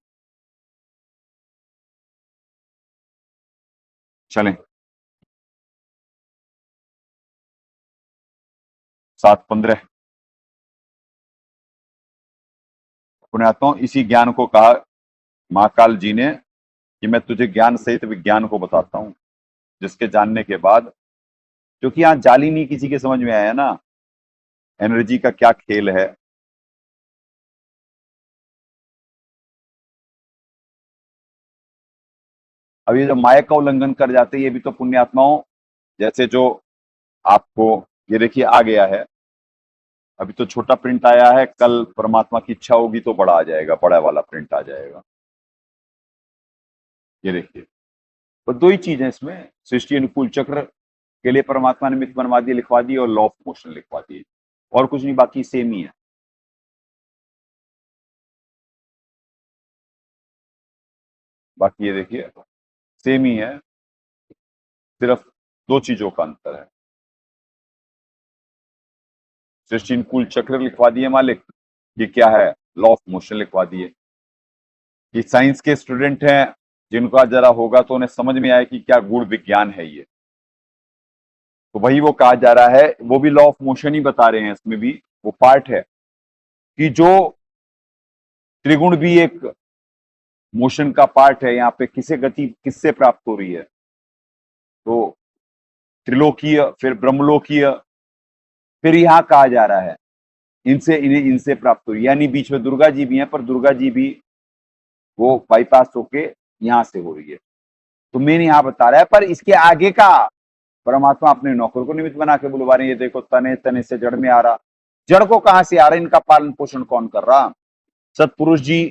चलें 7:15। पुण्यात्माओं, इसी ज्ञान को कहा महाकाल जी ने कि मैं तुझे ज्ञान सहित विज्ञान को बताता हूं, जिसके जानने के बाद, क्योंकि यहां जाली नहीं किसी के समझ में आया ना एनर्जी का क्या खेल है। अब ये जो माया का उल्लंघन कर जाते हैं, ये भी तो पुण्यात्माओं, जैसे जो आपको ये देखिए आ गया है, अभी तो छोटा प्रिंट आया है, कल परमात्मा की इच्छा होगी तो बड़ा आ जाएगा, बड़ा वाला प्रिंट आ जाएगा। ये देखिए, तो दो ही चीज है इसमें, सृष्टि अनुकूल चक्र के लिए परमात्मा ने मिथ बनवा दिए, लिखवा दिए, और लॉ ऑफ मोशन लिखवा दिए, और कुछ नहीं, बाकी सेम ही है। बाकी ये देखिए सेम ही है, सिर्फ दो चीजों का अंतर है। सृष्टि अनुकूल चक्र लिखवा दिए मालिक, ये क्या है, लॉ ऑफ मोशन लिखवा दिए। ये साइंस के स्टूडेंट हैं, जिनका जरा होगा तो उन्हें समझ में आए कि क्या गुण विज्ञान है ये। तो वही वो कहा जा रहा है, वो भी लॉ ऑफ मोशन ही बता रहे हैं, इसमें भी वो पार्ट है कि जो त्रिगुण भी एक मोशन का पार्ट है। यहाँ पे किसे गति किससे प्राप्त हो रही है, तो त्रिलोकीय, फिर ब्रह्मलोकीय, फिर यहाँ कहा जा रहा है इनसे इन्हें इनसे प्राप्त हुई, यानी बीच में दुर्गा जी भी हैं, पर दुर्गा जी भी वो बाईपास होके यहां से हो रही है। तो मैंने यहाँ बता रहा है, पर इसके आगे का परमात्मा अपने नौकर को निमित्त बना के बुलवा रहे हैं। ये देखो, तने तने से जड़ में आ रहा, जड़ को कहां से आ रहा है, इनका पालन पोषण कौन कर रहा। सतपुरुष जी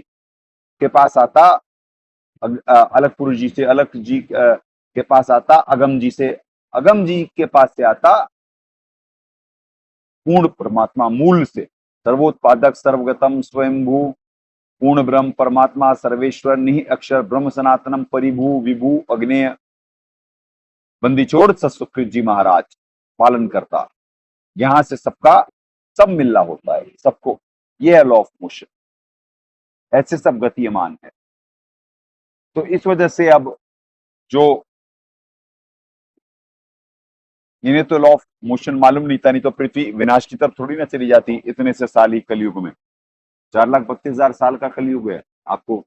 के पास आता, अलग पुरुष जी से अलग जी के पास आता, अगम जी से अगम जी के पास से आता, पूर्ण परमात्मा मूल से, सर्वोत्पादक सर्वगतम स्वयंभू पूर्ण ब्रह्म परमात्मा सर्वेश्वर निहि अक्षर ब्रह्म सनातनम परिभू विभू अग्नेय बंदीछोड़ सत्सुकृत जी महाराज पालन करता। यहां से सबका सब मिलना होता है सबको, यह है लॉ ऑफ मोशन, ऐसे सब गतिमान है। तो इस वजह से अब जो इन्हें तो लॉ ऑफ मोशन मालूम नहीं था, नहीं तो पृथ्वी विनाश की तरफ थोड़ी ना चली जाती इतने से साल ही कलयुग में। 4,32,000 साल का कलयुग है, आपको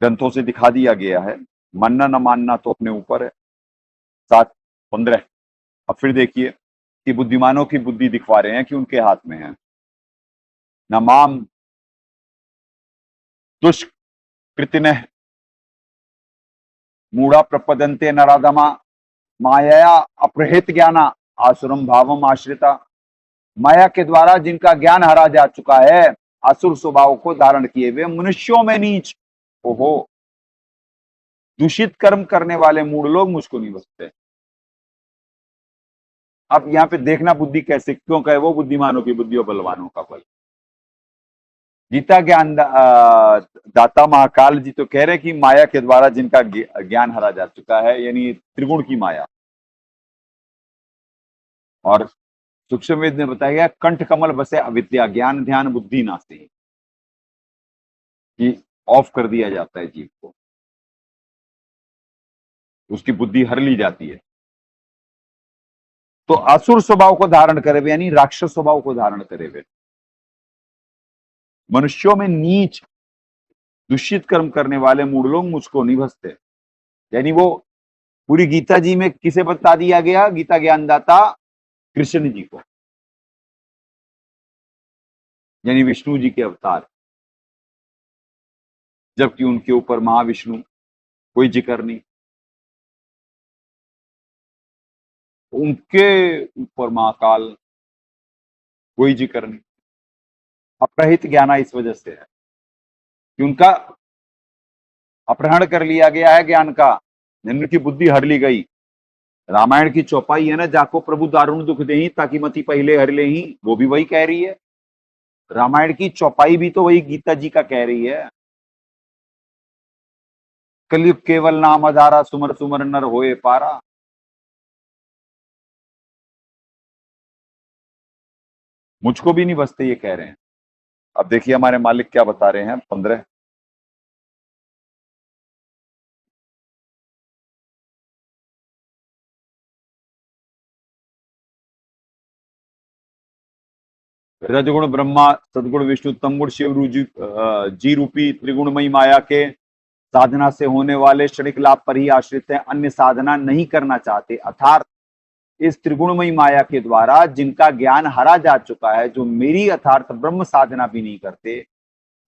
ग्रंथों से दिखा दिया गया है, मानना न मानना तो अपने ऊपर है। 7:15 अब फिर देखिए कि बुद्धिमानों की बुद्धि दिखवा रहे हैं कि उनके हाथ में है। न माम दुष्कृतिन मूढ़ा प्रपदंते नराधमा माया अपहृत ज्ञाना आसुरम भावम आश्रिता। माया के द्वारा जिनका ज्ञान हरा जा चुका है, आसुर स्वभाव को धारण किए हुए मनुष्यों में नीच, ओहो दूषित कर्म करने वाले मूढ़ लोग मुझको नहीं बसते। अब यहाँ पे देखना बुद्धि कैसे, क्यों कहे वो बुद्धिमानों की बुद्धि और बलवानों का बल। गीता ज्ञान दाता महाकाल जी तो कह रहे हैं कि माया के द्वारा जिनका ज्ञान हरा जा चुका है, यानी त्रिगुण की माया। और सूक्ष्मवेद ने बताया गया कंठ कमल बसे अविद्या ज्ञान ध्यान बुद्धि नास्ति, कि ऑफ कर दिया जाता है जीव को, उसकी बुद्धि हर ली जाती है। तो असुर स्वभाव को धारण करे हुए, यानी राक्षस स्वभाव को धारण करे हुए मनुष्यों में नीच दूषित कर्म करने वाले मूढ़ लोग मुझको नहीं भसते। यानी वो पूरी गीता जी में किसे बता दिया गया, गीता ज्ञानदाता कृष्ण जी को, यानी विष्णु जी के अवतार, जबकि उनके ऊपर महाविष्णु कोई जिक्र नहीं, उनके ऊपर महाकाल कोई जिक्र नहीं। अपहृत ज्ञाना इस वजह से है कि उनका अपहरण कर लिया गया है ज्ञान का, उनकी बुद्धि हर ली गई। रामायण की चौपाई है ना, जाको प्रभु दारुण दुख देही ताकि मति पहले हर ले ही, वो भी वही कह रही है। रामायण की चौपाई भी तो वही गीता जी का कह रही है। कलयुग केवल नाम आधारा सुमर सुमर नर होए पारा। मुझको भी नहीं बसते ये कह रहे हैं। अब देखिए हमारे मालिक क्या बता रहे हैं। 15 रजगुण ब्रह्मा सदगुण विष्णु तमगुण शिव जी रूपी त्रिगुणमयी माया के साधना से होने वाले क्षणिक लाभ पर ही आश्रित है, अन्य साधना नहीं करना चाहते। अर्थात इस त्रिगुणमयी माया के द्वारा जिनका ज्ञान हरा जा चुका है, जो मेरी अर्थात ब्रह्म साधना भी नहीं करते,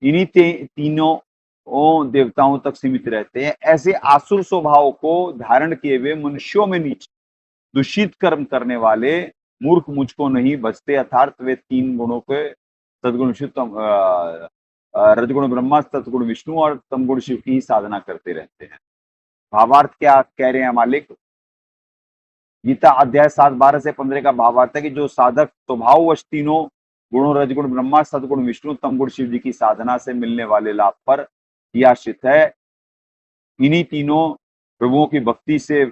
इन्हीं तीनों देवताओं तक सीमित रहते हैं। ऐसे आसुर स्वभाव को धारण किए हुए मनुष्यों में नीच दूषित कर्म करने वाले मूर्ख मुझको नहीं बचते। अर्थात वे तीन गुणों के सदगुण रजगुण ब्रह्मा सतगुण विष्णु और तमगुण शिव की ही साधना करते रहते हैं। भावार्थ क्या कह रहे हैं मालिक? गीता अध्याय 7 12 से 15 का भावार्थ है कि जो साधक स्वभाववश तीनों गुणों रजगुण ब्रह्मा सदगुण विष्णु तमगुण शिव जी की साधना से मिलने वाले लाभ पर ही आश्रित है, इन्हीं तीनों प्रभुओं की भक्ति से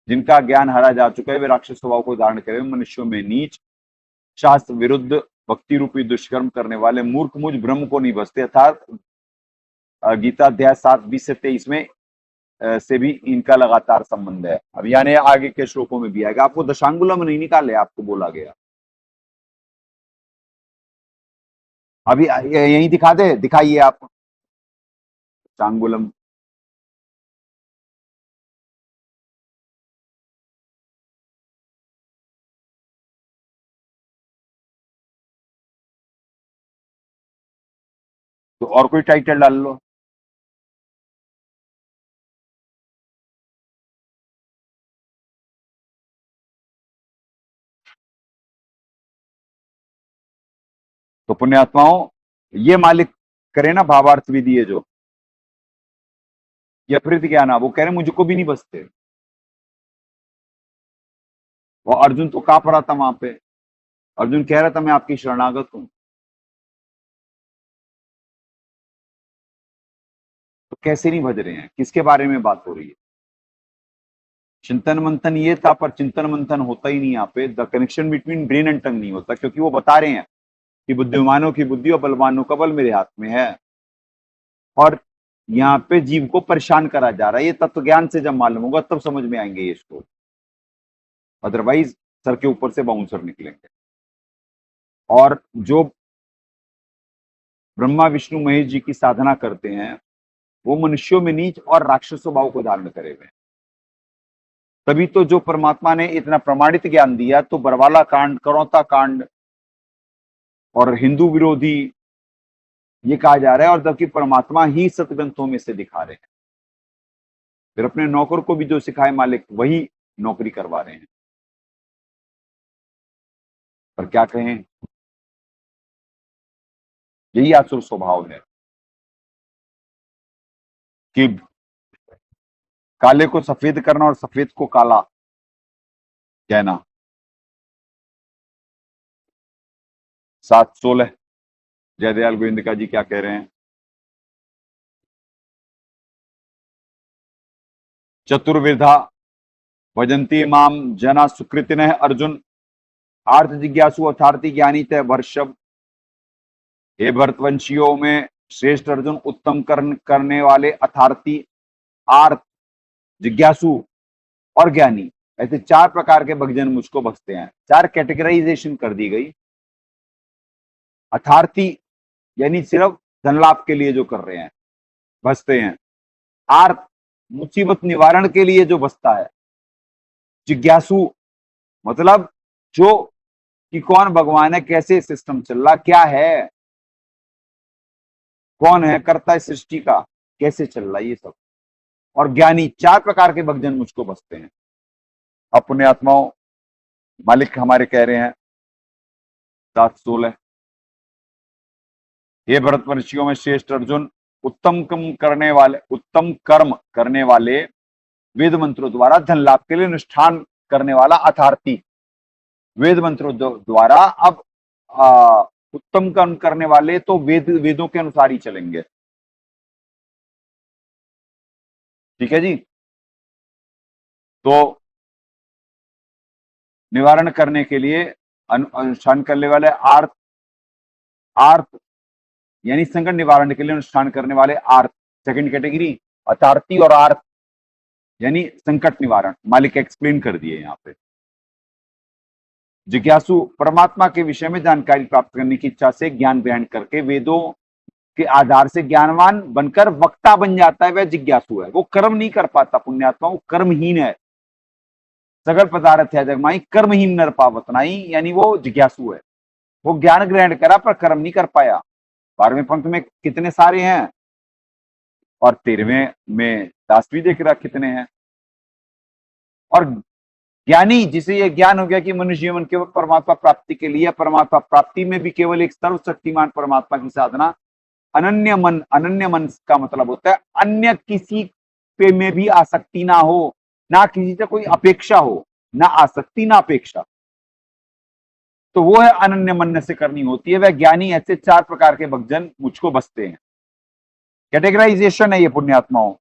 जिनका ज्ञान हरा जा चुका है, वे राक्षस स्वभाव को धारण करे मनुष्यों में नीच शास्त्र विरुद्ध भक्ति रूपी दुष्कर्म करने वाले मूर्ख मुझ ब्रह्म को नहीं बसते। अर्थात गीता अध्याय 7 20 से 23 में से भी इनका लगातार संबंध है। अब यानी आगे के श्लोकों में भी आएगा। आपको दशांगुलम नहीं निकाले, आपको बोला गया। अभी यही दिखा दे, दिखाइए आप दशांगुलम। तो और कोई टाइटल डाल लो। तो पुण्यात्माओं, ये मालिक करे ना भावार्थ विधि है जो या फिर ज्ञान, वो कह रहे मुझको भी नहीं बसते। वो अर्जुन तो कांप रहा था वहां पे, अर्जुन कह रहा था मैं आपकी शरणागत हूं, तो कैसे नहीं भज रहे हैं? किसके बारे में बात हो रही है? चिंतन मंथन ये था, पर चिंतन मंथन होता ही नहीं यहाँ पे। The connection between brain and tongue नहीं होता, क्योंकि वो बता रहे हैं कि बुद्धिमानों की बुद्धि और बलवानों का बल मेरे हाथ में है। और यहाँ पे जीव को परेशान करा जा रहा है। ये तत्व ज्ञान से जब मालूम होगा तब समझ में आएंगे ये स्टोरी, अदरवाइज सर के ऊपर से बाउंसर निकलेंगे। और जो ब्रह्मा विष्णु महेश जी की साधना करते हैं वो मनुष्यों में नीच और राक्षस स्वभाव को धारण करे हुए हैं। तभी तो जो परमात्मा ने इतना प्रमाणित ज्ञान दिया, तो बरवाला कांड, करौता कांड और हिंदू विरोधी ये कहा जा रहा है, और जबकि परमात्मा ही सतग्रंथों में से दिखा रहे हैं। फिर अपने नौकर को भी जो सिखाए मालिक वही नौकरी करवा रहे हैं। पर क्या कहें, यही आसुर स्वभाव है कि काले को सफेद करना और सफेद को काला कहना। 7:16 जयदयाल गोविंद जी क्या कह रहे हैं? चतुर्विधा भजंती माम जना सुकृतिनः अर्जुन, आर्थ जिज्ञासु अर्थार्थी ज्ञानी तय वर्षभ। हे भरतवंशियों में श्रेष्ठ अर्जुन, उत्तम कर्म करने वाले अर्थार्थी, आर्थ, जिज्ञासु और ज्ञानी, ऐसे 4 प्रकार के भक्तजन मुझको बसते हैं। 4 कैटेगराइजेशन कर दी गई। अर्थार्थी यानी सिर्फ धन लाभ के लिए जो कर रहे हैं, बसते हैं। आर्थ मुसीबत निवारण के लिए जो बसता है। जिज्ञासु मतलब जो कि कौन भगवान है, कैसे सिस्टम चल रहा, क्या है, कौन है कर्ता इस सृष्टि का, कैसे चल रहा है, ये सब। और ज्ञानी, 4 प्रकार के भक्तजन मुझको बसते हैं। अपने आत्माओं, मालिक हमारे कह रहे हैं 7:16, हे भरतवंशियों में श्रेष्ठ अर्जुन, उत्तम कर्म करने वाले वेद मंत्रों द्वारा धन लाभ के लिए अनुष्ठान करने वाला अर्थार्थी। वेद मंत्रों द्वारा अब उत्तम कर्म करने वाले तो वेदों के अनुसार ही चलेंगे। ठीक है जी। तो निवारण करने के लिए अनुष्ठान करने वाले आर्थ यानी संकट निवारण के लिए अनुष्ठान करने वाले आर्थ, सेकंड कैटेगरी। अर्थार्थी और आर्थ यानी संकट निवारण, मालिक एक्सप्लेन कर दिए यहाँ पे। जिज्ञासु परमात्मा के विषय में जानकारी प्राप्त करने की इच्छा से ज्ञान ग्रहण करके वेदों के आधार से ज्ञानवान बनकर वक्ता बन जाता है, वह जिज्ञासु है। वो कर्म नहीं कर पाता पुण्यात्मा, वो कर्महीन है। सगल पदार्थ है जगमाई, कर्महीन नर पावत नाई, यानी वो जिज्ञासु है। वो ज्ञान ग्रहण करा पर कर्म नहीं कर पाया। 12वें पंथ में कितने सारे हैं और 13वें में 10वीं देख रहा कितने हैं। और ज्ञानी, जिसे ये ज्ञान हो गया कि मनुष्य जीवन केवल परमात्मा प्राप्ति के लिए, परमात्मा प्राप्ति में भी केवल एक सर्वशक्तिमान परमात्मा की साधना, अनन्य मन का मतलब होता है अन्य किसी पे में भी आसक्ति ना हो, ना किसी से कोई अपेक्षा हो, ना आसक्ति ना अपेक्षा। तो वो है अनन्य मन से करनी होती है, वह ज्ञानी। ऐसे 4 प्रकार के भक्तजन मुझको बसते हैं। कैटेगराइजेशन है ये पुण्यात्माओं,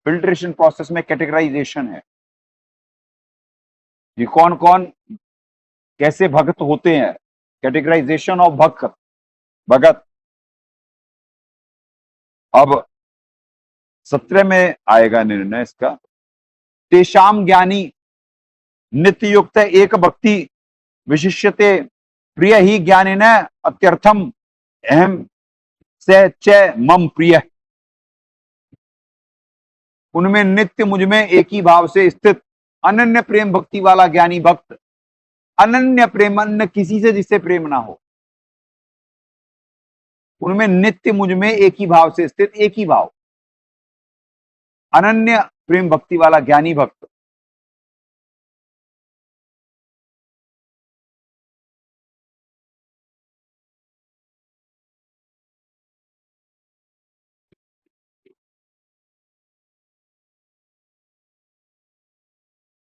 फिल्ट्रेशन प्रोसेस में कैटेगराइजेशन है। ये कौन कौन कैसे भगत होते हैं, कैटेगराइजेशन ऑफ भगत। अब 17 में आएगा निर्णय इसका। तेषाम ज्ञानी नित्य युक्त एक भक्ति विशिष्यते, प्रिय ही ज्ञानिन अत्यर्थम अहम से च मम प्रिय। उनमें नित्य मुझ में एक ही भाव से स्थित अनन्य प्रेम भक्ति वाला ज्ञानी भक्त। अनन्य प्रेम, अन्य किसी से जिससे प्रेम ना हो। उनमें नित्य मुझ में एक ही भाव से स्थित, एक ही भाव, अनन्य प्रेम भक्ति वाला ज्ञानी भक्त।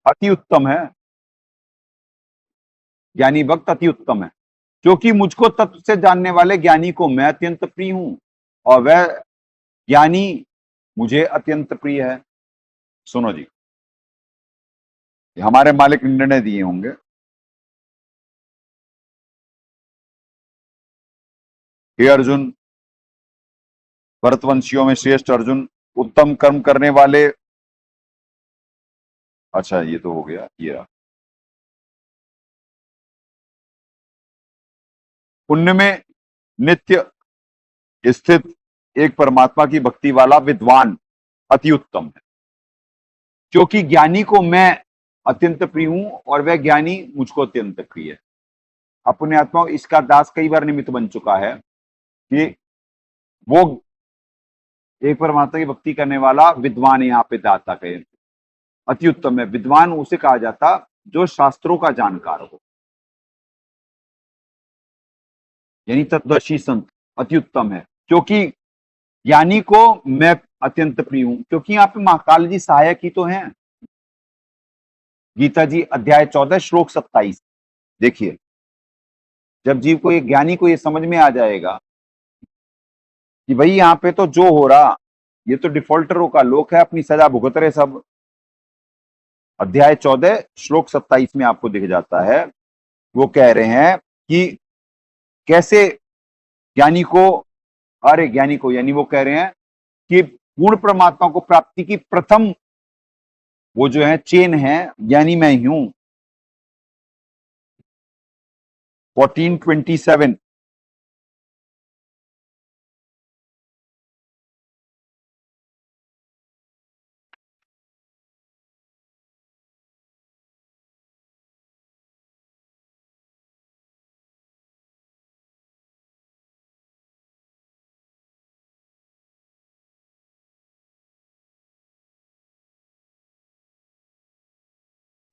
अति उत्तम है। ज्ञानी भक्त अति उत्तम है, क्योंकि मुझको तत्व से जानने वाले ज्ञानी को मैं अत्यंत प्रिय हूं और वह ज्ञानी मुझे अत्यंत प्रिय है। सुनो जी, हमारे मालिक निर्णय दिए होंगे। हे अर्जुन, भरतवंशियों में श्रेष्ठ अर्जुन, उत्तम कर्म करने वाले, अच्छा ये तो हो गया, ये रहा। पुण्य में नित्य स्थित एक परमात्मा की भक्ति वाला विद्वान अति उत्तम है, क्योंकि ज्ञानी को मैं अत्यंत प्रिय हूं और वह ज्ञानी मुझको अत्यंत प्रिय है। अपने आत्मा इसका दास कई बार निमित्त बन चुका है कि वो एक परमात्मा की भक्ति करने वाला विद्वान, यहाँ पे दाता कहे अति उत्तम है। विद्वान उसे कहा जाता जो शास्त्रों का जानकार हो, यानी तत्वदर्शी संत अति उत्तम है, क्योंकि ज्ञानी को मैं अत्यंत प्रिय हूं। क्योंकि यहाँ पे महाकाल जी सहायक ही तो हैं। गीता जी अध्याय 14 श्लोक 27 देखिए, जब जीव को, एक ज्ञानी को ये समझ में आ जाएगा कि भाई यहाँ पे तो जो हो रहा ये तो डिफॉल्टरों का लोक है, अपनी सजा भुगत रहे सब। अध्याय 14 श्लोक 27 में आपको दिख जाता है, वो कह रहे हैं कि कैसे ज्ञानी को, अरे ज्ञानी को, यानी वो कह रहे हैं कि पूर्ण परमात्मा को प्राप्ति की प्रथम वो जो है चेन है, यानी मैं ही हूं। 14:27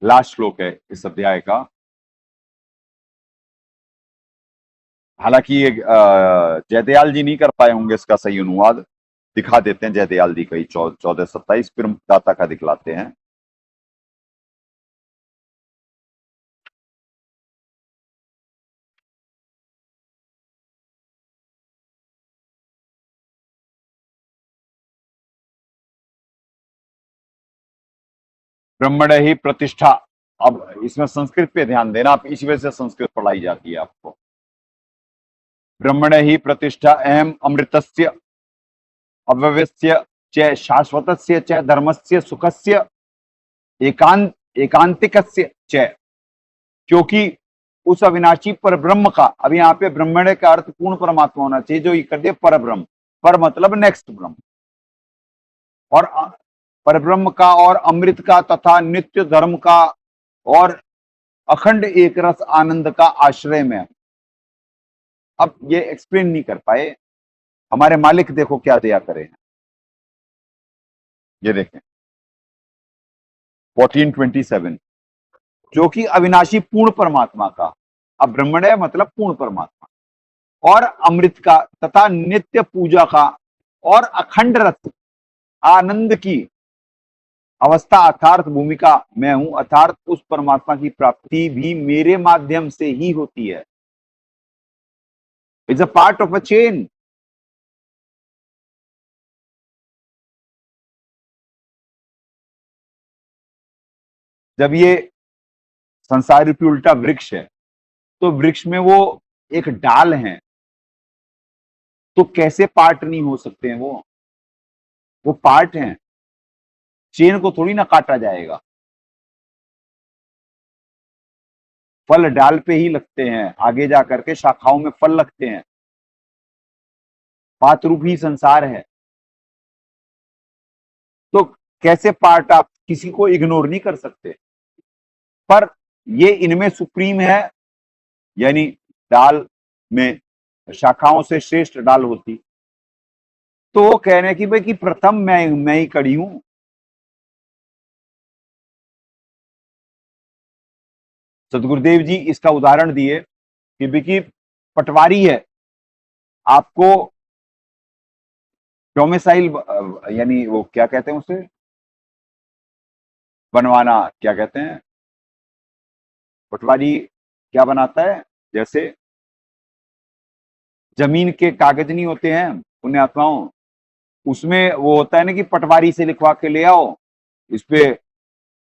लास्ट श्लोक है इस अध्याय का। हालांकि ये जयदयाल जी नहीं कर पाए होंगे इसका सही अनुवाद, दिखा देते हैं जयदयाल जी का ही 14:27, फिर दाता का दिखलाते हैं। ब्रह्मण ही प्रतिष्ठा। अब इसमें संस्कृत पे ध्यान देना, आप इसी वजह से संस्कृत पढ़ाई जाती है आपको। ब्रह्मण ही प्रतिष्ठा अहम अमृतस्य अव्यवस्य च शाश्वतस्य च धर्मस्य सुखस्य एकांतिकस्य च। क्योंकि उस अविनाशी पर ब्रह्म का, अब यहाँ पे ब्रह्मण्य का अर्थ पूर्ण परमात्मा होना चाहिए, जो ये कर दिया पर ब्रह्म, पर मतलब नेक्स्ट ब्रह्म, और पर ब्रह्म का और अमृत का तथा नित्य धर्म का और अखंड एक रस आनंद का आश्रय में। अब ये एक्सप्लेन नहीं कर पाए हमारे मालिक, देखो क्या दया करे हैं। ये देखें 14:27, जो कि अविनाशी पूर्ण परमात्मा का, अब ब्रह्मण्य मतलब पूर्ण परमात्मा, और अमृत का तथा नित्य पूजा का और अखंड रस आनंद की अवस्था अर्थात भूमिका मैं हूं, अर्थात उस परमात्मा की प्राप्ति भी मेरे माध्यम से ही होती है। It's a part of a chain. जब ये संसार रूपी उल्टा वृक्ष है, तो वृक्ष में वो एक डाल है, तो कैसे पार्ट नहीं हो सकते हैं? वो पार्ट हैं, चेन को थोड़ी ना काटा जाएगा। फल डाल पे ही लगते हैं, आगे जा करके शाखाओं में फल लगते हैं। पात रूप ही संसार है, तो कैसे पार्ट, आप किसी को इग्नोर नहीं कर सकते। पर ये इनमें सुप्रीम है, यानी डाल में शाखाओं से श्रेष्ठ डाल होती, तो वो कह रहे हैं कि भाई कि प्रथम मैं ही कड़ी हूं। सदगुरुदेव जी इसका उदाहरण दिए कि बिकी पटवारी है, आपको डोमिसाइल, यानी वो क्या कहते हैं उसे, बनवाना, क्या कहते हैं, पटवारी क्या बनाता है? जैसे जमीन के कागज नहीं होते हैं पुण्यात्माओं, उसमें वो होता है ना कि पटवारी से लिखवा के ले आओ, इस पे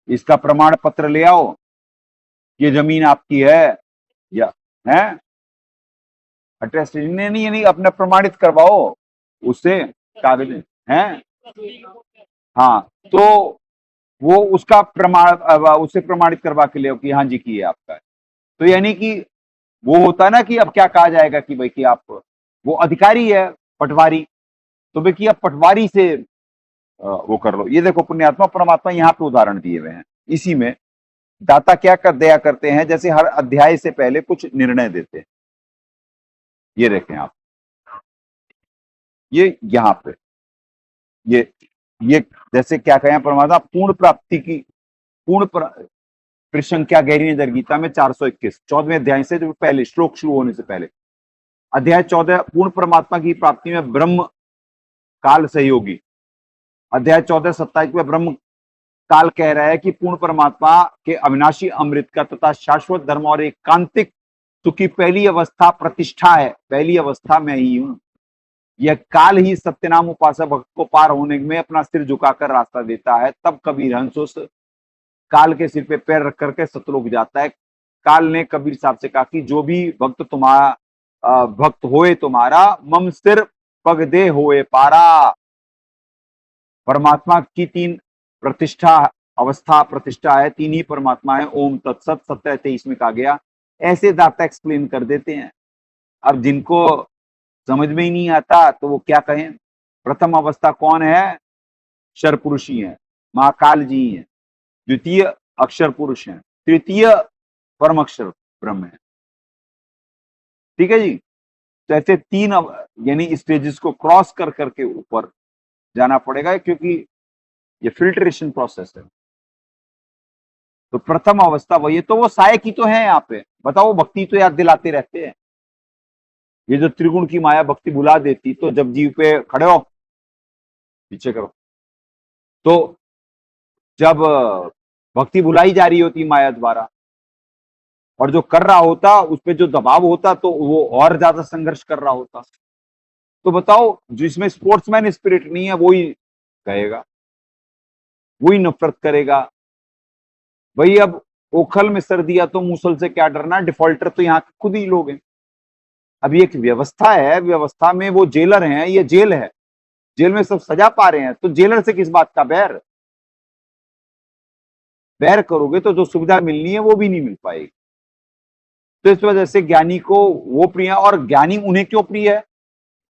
इसका प्रमाण पत्र ले आओ, ये जमीन आपकी है या है, अटेस्टेशन नहीं, यानी अपना प्रमाणित करवाओ उससे कागज हैं। हाँ, तो वो उसका उसे प्रमाणित करवा के ले आओ कि हाँ जी की है आपका। तो यानी कि वो होता है ना कि अब क्या कहा जाएगा कि भाई कि आप वो अधिकारी है पटवारी, तो भाई कि आप पटवारी से वो कर लो। ये देखो पुण्यात्मा परमात्मा यहाँ पे उदाहरण दिए हुए हैं। इसी में दाता क्या कर दया करते हैं, जैसे हर अध्याय से पहले कुछ निर्णय देते हैं। ये देखें आप, ये यहाँ पे ये जैसे क्या कहें परमात्मा पूर्ण प्राप्ति की परिसंख्या गहरी नजर गीता में 421 14वें अध्याय से जो पहले श्लोक शुरू होने से पहले अध्याय 14 पूर्ण परमात्मा की प्राप्ति में ब्रह्म काल सहयोगी। अध्याय 14 27 में ब्रह्म काल कह रहा है कि पूर्ण परमात्मा के अविनाशी अमृत का तथा शाश्वत धर्म और एकांतिक सुख की पहली अवस्था प्रतिष्ठा है। पहली अवस्था में ही हूं। यह काल ही सत्यनाम उपासक भक्त को पार होने में अपना सिर झुकाकर रास्ता देता है। तब कबीर हंस उस काल के सिर पे पैर रख करके सतलोक जाता है। काल ने कबीर साहब से कहा कि जो भी भक्त तुम्हारा भक्त होए तुम्हारा, मम सिर पग दे होए पारा। परमात्मा की तीन प्रतिष्ठा अवस्था प्रतिष्ठा है, तीन ही परमात्मा है। ओम तत्सत 17:23 में कहा गया। ऐसे दाता एक्सप्लेन कर देते हैं। अब जिनको समझ में ही नहीं आता तो वो क्या कहें। प्रथम अवस्था कौन है? क्षर पुरुष ही है, महाकाल जी ही है। द्वितीय अक्षर पुरुष है, तृतीय परम अक्षर ब्रह्म है। ठीक है जी। तो ऐसे तीन यानी स्टेजेस को क्रॉस कर करके ऊपर जाना पड़ेगा, क्योंकि ये फिल्ट्रेशन प्रोसेस है। तो प्रथम अवस्था वही है। तो वो सहायक ही तो है यहाँ पे। बताओ, भक्ति तो याद दिलाते रहते हैं। ये जो त्रिगुण की माया भक्ति भुला देती, तो जब जीव पे खड़े हो पीछे करो, तो जब भक्ति भुलाई जा रही होती माया द्वारा और जो कर रहा होता उस पर जो दबाव होता, तो वो और ज्यादा संघर्ष कर रहा होता। तो बताओ, जिसमें स्पोर्ट्समैन स्पिरिट नहीं है वही कहेगा, वही नफरत करेगा। भाई अब ओखल में सर दिया तो मूसल से क्या डरना, डिफॉल्टर तो यहाँ खुद ही लोग हैं। अभी एक व्यवस्था है, व्यवस्था में वो जेलर हैं, ये जेल है, जेल में सब सजा पा रहे हैं, तो जेलर से किस बात का बैर? बैर करोगे तो जो सुविधा मिलनी है वो भी नहीं मिल पाएगी। तो इस वजह से ज्ञानी को वो प्रिय है। और ज्ञानी उन्हें क्यों प्रिय है?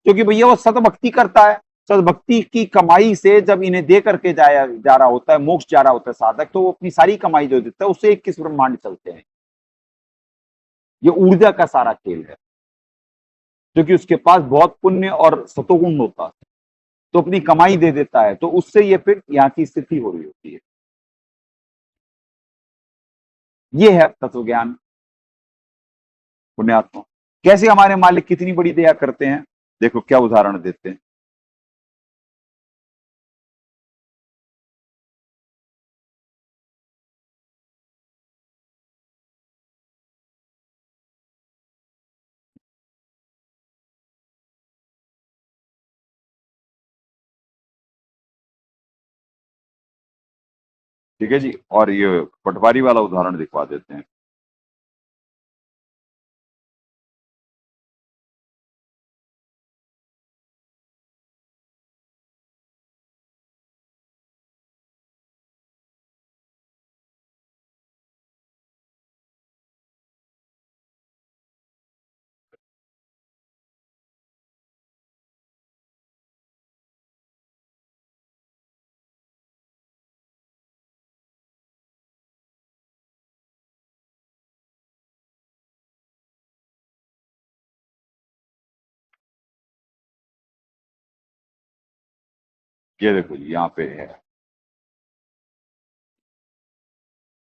क्योंकि भैया वो सतभक्ति करता है। सतभक्ति की कमाई से जब इन्हें दे करके जा रहा होता है, मोक्ष जा रहा होता है साधक, तो वो अपनी सारी कमाई जो देता है उससे 21 ब्रह्मांड चलते हैं। ये ऊर्जा का सारा खेल है, क्योंकि उसके पास बहुत पुण्य और सतोगुण होता है, तो अपनी कमाई दे देता है। तो उससे ये फिर यहाँ की स्थिति हो रही होती है। ये है तत्व ज्ञान। पुण्यात्मा कैसे हमारे मालिक कितनी बड़ी दया करते हैं, देखो क्या उदाहरण देते हैं। ठीक है जी। और ये पटवारी वाला उदाहरण दिखवा देते हैं। ये देखो जी, यहाँ पे है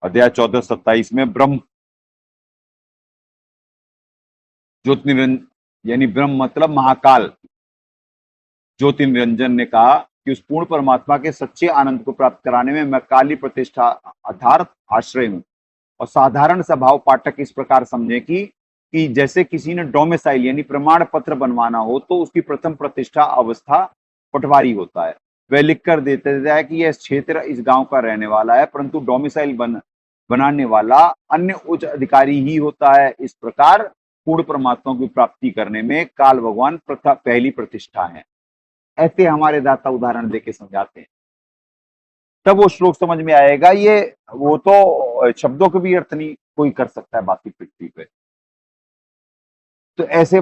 अध्याय 14-27 में ब्रह्म ज्योति निरंजन, यानी ब्रह्म मतलब महाकाल ज्योति निरंजन ने कहा कि उस पूर्ण परमात्मा के सच्चे आनंद को प्राप्त कराने में मैं काली प्रतिष्ठा अर्थात आश्रय हूं। और साधारण सा भाव पाठक इस प्रकार समझे कि जैसे किसी ने डोमिसाइल यानी प्रमाण पत्र बनवाना हो तो उसकी प्रथम प्रतिष्ठा अवस्था पटवारी होता है। वह लिख कर देते है कि यह क्षेत्र इस गांव का रहने वाला है, परंतु डोमिसाइल बनाने वाला अन्य उच्च अधिकारी ही होता है। इस प्रकार पूर्ण परमात्मा की प्राप्ति करने में काल भगवान पहली प्रतिष्ठा है। ऐसे हमारे दाता उदाहरण देके समझाते हैं, तब वो श्लोक समझ में आएगा। ये वो तो शब्दों के भी अर्थ नहीं कोई कर सकता है बाकी पृथ्वी पे। तो ऐसे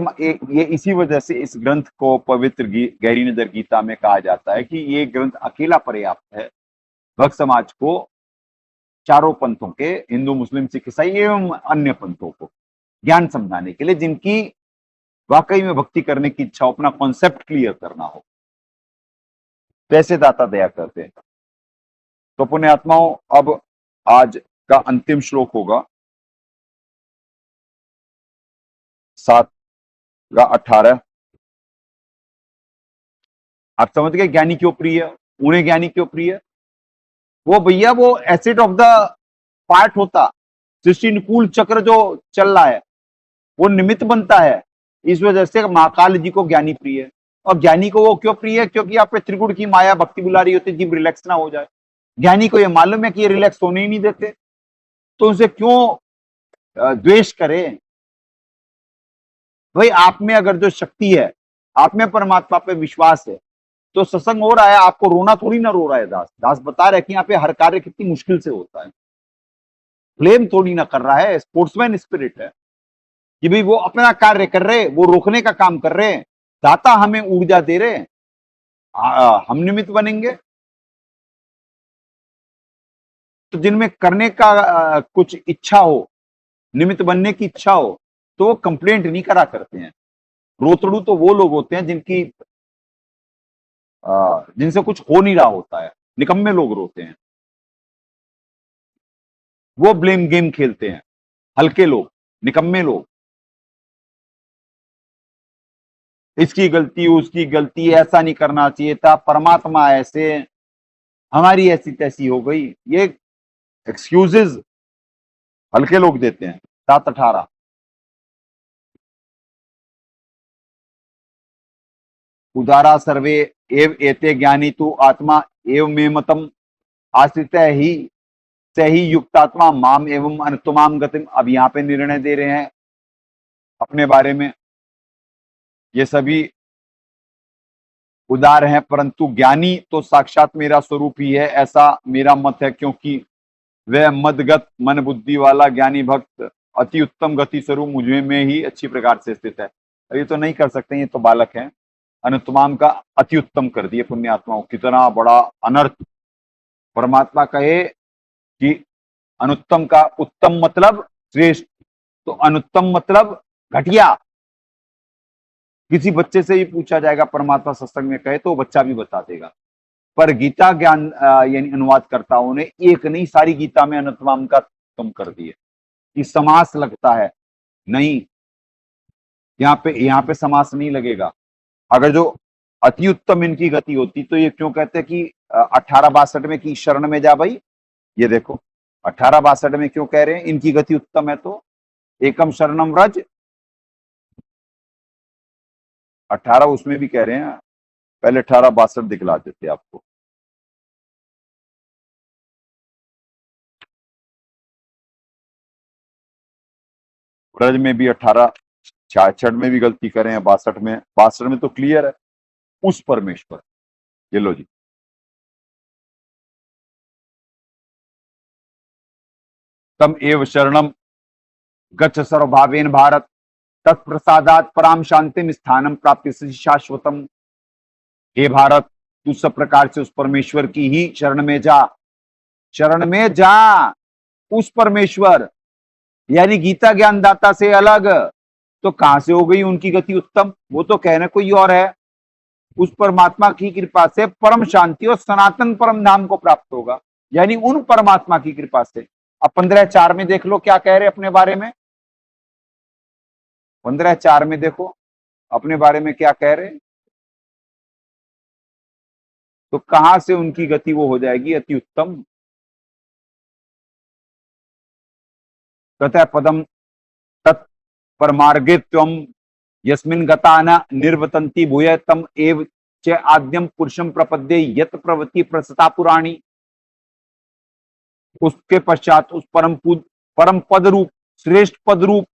ये इसी वजह से इस ग्रंथ को पवित्र गहरी नजर गीता में कहा जाता है कि ये ग्रंथ अकेला पर्याप्त है भक्त समाज को, चारों पंथों के, हिंदू मुस्लिम सिख ईसाई एवं अन्य पंथों को ज्ञान समझाने के लिए, जिनकी वाकई में भक्ति करने की इच्छा हो, अपना कॉन्सेप्ट क्लियर करना हो। वैसे दाता दया करते हैं। तो पुण्यात्माओं, अब आज का अंतिम श्लोक होगा 7 का 18। आप समझ गए ज्ञानी क्यों प्रिय, उन्हें ज्ञानी क्यों प्रिय? वो भैया वो एसेट ऑफ द पार्ट होता, सृष्टि अनुकूल चक्र जो चल रहा है वो निमित्त बनता है। इस वजह से महाकाल जी को ज्ञानी प्रिय है। और ज्ञानी को वो क्यों प्रिय है? क्योंकि आप पे त्रिगुण की माया भक्ति बुला रही होती, जीव रिलैक्स ना हो जाए। ज्ञानी को ये मालूम है कि ये रिलैक्स होने ही नहीं देते, तो उनसे क्यों द्वेष करें? भाई आप में अगर जो शक्ति है, आप में परमात्मा पे विश्वास है, तो सत्संग हो रहा है, आपको रोना थोड़ी ना रो रहा है। दास दास बता रहे कि यहाँ पे हर कार्य कितनी मुश्किल से होता है, ब्लेम थोड़ी ना कर रहा है। स्पोर्ट्समैन स्पिरिट है कि भाई वो अपना कार्य कर रहे, वो रोकने का काम कर रहे हैं, दाता हमें ऊर्जा दे रहे हैं, हम निमित्त बनेंगे। तो जिनमें करने का कुछ इच्छा हो, निमित्त बनने की इच्छा हो, तो वो कंप्लेंट नहीं करा करते हैं। रोतड़ू तो वो लोग होते हैं जिनसे कुछ हो नहीं रहा होता है, निकम्मे लोग रोते हैं, वो ब्लेम गेम खेलते हैं, हल्के लोग, निकम्मे लोग। इसकी गलती, उसकी गलती, ऐसा नहीं करना चाहिए था, परमात्मा ऐसे, हमारी ऐसी तैसी हो गई, ये एक्सक्यूजेज हल्के लोग देते हैं। 7-18 उदारा सर्वे एव एते ज्ञानी तु आत्मा एव मे मतम आश्रित ही सही युक्तात्मा माम एवं अनुत्तमाम गतिम। अब यहाँ पे निर्णय दे रहे हैं अपने बारे में। ये सभी उदार हैं, परंतु ज्ञानी तो साक्षात मेरा स्वरूप ही है, ऐसा मेरा मत है, क्योंकि वह मदगत मन बुद्धि वाला ज्ञानी भक्त अति उत्तम गति स्वरूप मुझे में ही अच्छी प्रकार से स्थित है। ये तो नहीं कर सकते, ये तो बालक हैं। अनुत्तमाम का अति उत्तम कर दिए पुण्यात्माओं, कितना बड़ा अनर्थ। परमात्मा कहे कि अनुत्तम का उत्तम मतलब श्रेष्ठ, तो अनुत्तम मतलब घटिया। किसी बच्चे से ही पूछा जाएगा परमात्मा सत्संग में कहे, तो बच्चा भी बता देगा। पर गीता ज्ञान यानी अनुवादकर्ताओं ने एक नहीं, सारी गीता में अनुत्तम का उत्तम कर दिए। कि समास लगता है, नहीं, यहाँ पे समास नहीं लगेगा। अगर जो अति उत्तम इनकी गति होती तो ये क्यों कहते हैं कि 18-62 में कि शरण में जा भाई। ये देखो 18-62 में क्यों कह रहे हैं इनकी गति उत्तम है, तो एकम शरणम व्रज। 18 उसमें भी कह रहे हैं, पहले 18-62 दिखला देते आपको। व्रज में भी 18-66 में भी गलती करें, 62 में तो क्लियर है, उस परमेश्वर। ये लो जी, तम एव शरणम गच्छ सर्वभावेन भारत तत्प्रसादात पराम शांतिम स्थानम प्राप्ति शाश्वतम। हे भारत, तू सब प्रकार से उस परमेश्वर की ही शरण में जा, शरण में जा। उस परमेश्वर यानी गीता ज्ञानदाता से अलग। तो कहां से हो गई उनकी गति उत्तम? वो तो कहना कोई और है। उस परमात्मा की कृपा से परम शांति और सनातन परम धाम को प्राप्त होगा, यानी उन परमात्मा की कृपा से। अब 15-4 में देख लो क्या कह रहे अपने बारे में। 15-4 में देखो अपने बारे में क्या कह रहे। तो कहां से उनकी गति वो हो जाएगी अति उत्तम? ततः पदम तत् परमार्गे त्वम यस्मिन् गता न निर्वतन्ति भूय तम एव च आद्यम पुरुषम प्रपद्ये यत प्रवृत्ति प्रसता पुराणी। उसके पश्चात उस परम पद रूप, श्रेष्ठ पद रूप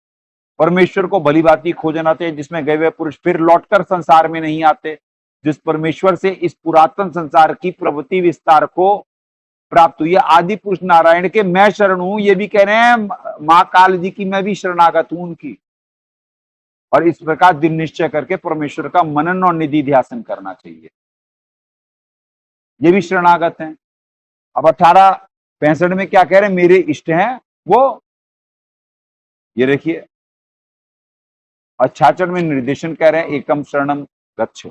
परमेश्वर को भली भांति खोजना थे, जिसमें गए हुए पुरुष फिर लौटकर संसार में नहीं आते, जिस परमेश्वर से इस पुरातन संसार की प्रवृत्ति विस्तार को प्राप्त हुई है। आदि पुरुष नारायण के मैं शरण हूं, ये भी कह रहे हैं मां काल जी की मैं भी शरणागत हूं उनकी। और इस प्रकार दिन निश्चय करके परमेश्वर का मनन और निधि ध्यासन करना चाहिए, ये भी शरणागत हैं। अब 1865 में क्या कह रहे हैं, मेरे इष्ट हैं वो, ये देखिए। और 66 में निर्देशन कह रहे हैं एकम शरणम गच्छ।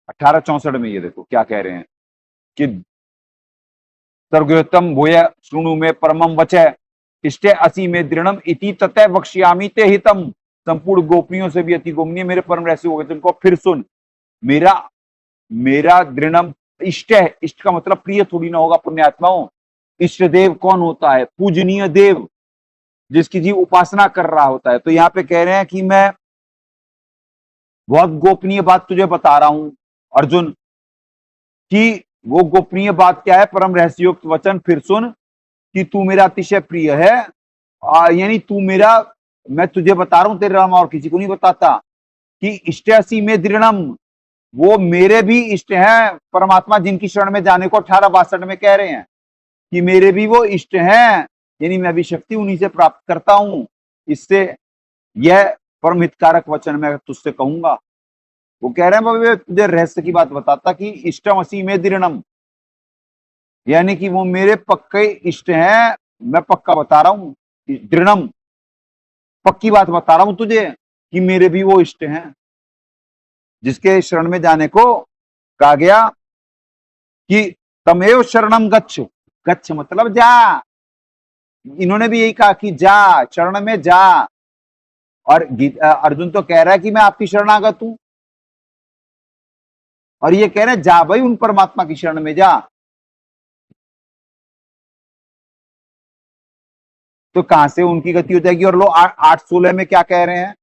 1864 में ये देखो क्या कह रहे हैं कि सर्गोत्तम भूय श्रृणु में परमम वचः इष्टे असी में दृढ़म इति ततः वक्ष्यामि ते हितम। संपूर्ण गोपनियों से भी अति गोपनीय मेरे परम रहस्य हो गए, तुमको फिर सुन। मेरा दृढ़म इष्ट है, इष्ट का मतलब प्रिय थोड़ी ना होगा पुण्यात्माओं। इष्ट देव कौन होता है, पूजनीय देव, जिसकी जीव उपासना कर रहा होता है। तो यहाँ पे कह रहे हैं कि मैं बहुत गोपनीय बात तुझे बता रहा हूं अर्जुन, कि वो गोपनीय बात क्या है, परम रहस्ययुक्त वचन फिर सुन, कि तू मेरा अतिशय प्रिय है। यानी तू मेरा, मैं तुझे बता रहा हूं, तेरे अलावा और किसी को नहीं बताता, कि इष्टसी में दृढ़म, वो मेरे भी इष्ट हैं परमात्मा, जिनकी शरण में जाने को 1862 में कह रहे हैं कि मेरे भी वो इष्ट हैं, यानी मैं भी शक्ति उन्हीं से प्राप्त करता हूं। इससे यह परम हितकारक वचन मैं तुझसे कहूंगा। वो कह रहे हैं बाबा तुझे रहस्य की बात बताता कि इष्टम असी में दृढ़म, यानी कि वो मेरे पक्के इष्ट हैं, मैं पक्का बता रहा हूं। दृढ़म, पक्की बात बता रहा हूं तुझे कि मेरे भी वो इष्ट हैं, जिसके शरण में जाने को कहा गया कि तमेव शरणम गच्छ। गच्छ मतलब जा, इन्होंने भी यही कहा कि जा, शरण में जा। और अर्जुन तो कह रहा है कि मैं आपकी शरणागत हूं, और ये कह रहे हैं जा भाई उन परमात्मा की शरण में जा। तो कहां से उनकी गति हो जाएगी। और लोग 8:16 में क्या कह रहे हैं,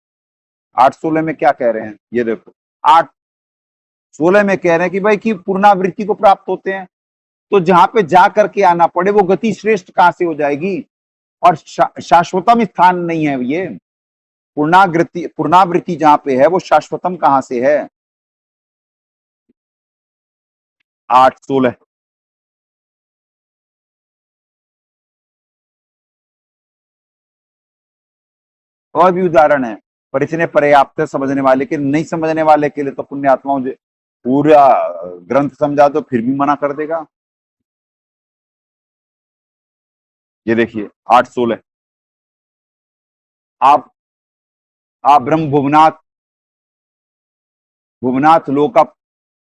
8:16 में क्या कह रहे हैं, ये देखो 8:16 में कह रहे हैं कि भाई कि पूर्णावृत्ति को प्राप्त होते हैं। तो जहां पे जा करके आना पड़े, वो गति श्रेष्ठ कहां से हो जाएगी। और शाश्वतम स्थान नहीं है ये, पूर्णावृत्ति जहां पे है वो शाश्वतम कहां से है। 8:16 और भी उदाहरण है, पर इतने पर्याप्त है समझने वाले के, नहीं समझने वाले के लिए तो पुण्यात्माओं पूरा ग्रंथ समझा दो फिर भी मना कर देगा। ये देखिए 8:16, आप ब्रह्म भुवनाथ लोक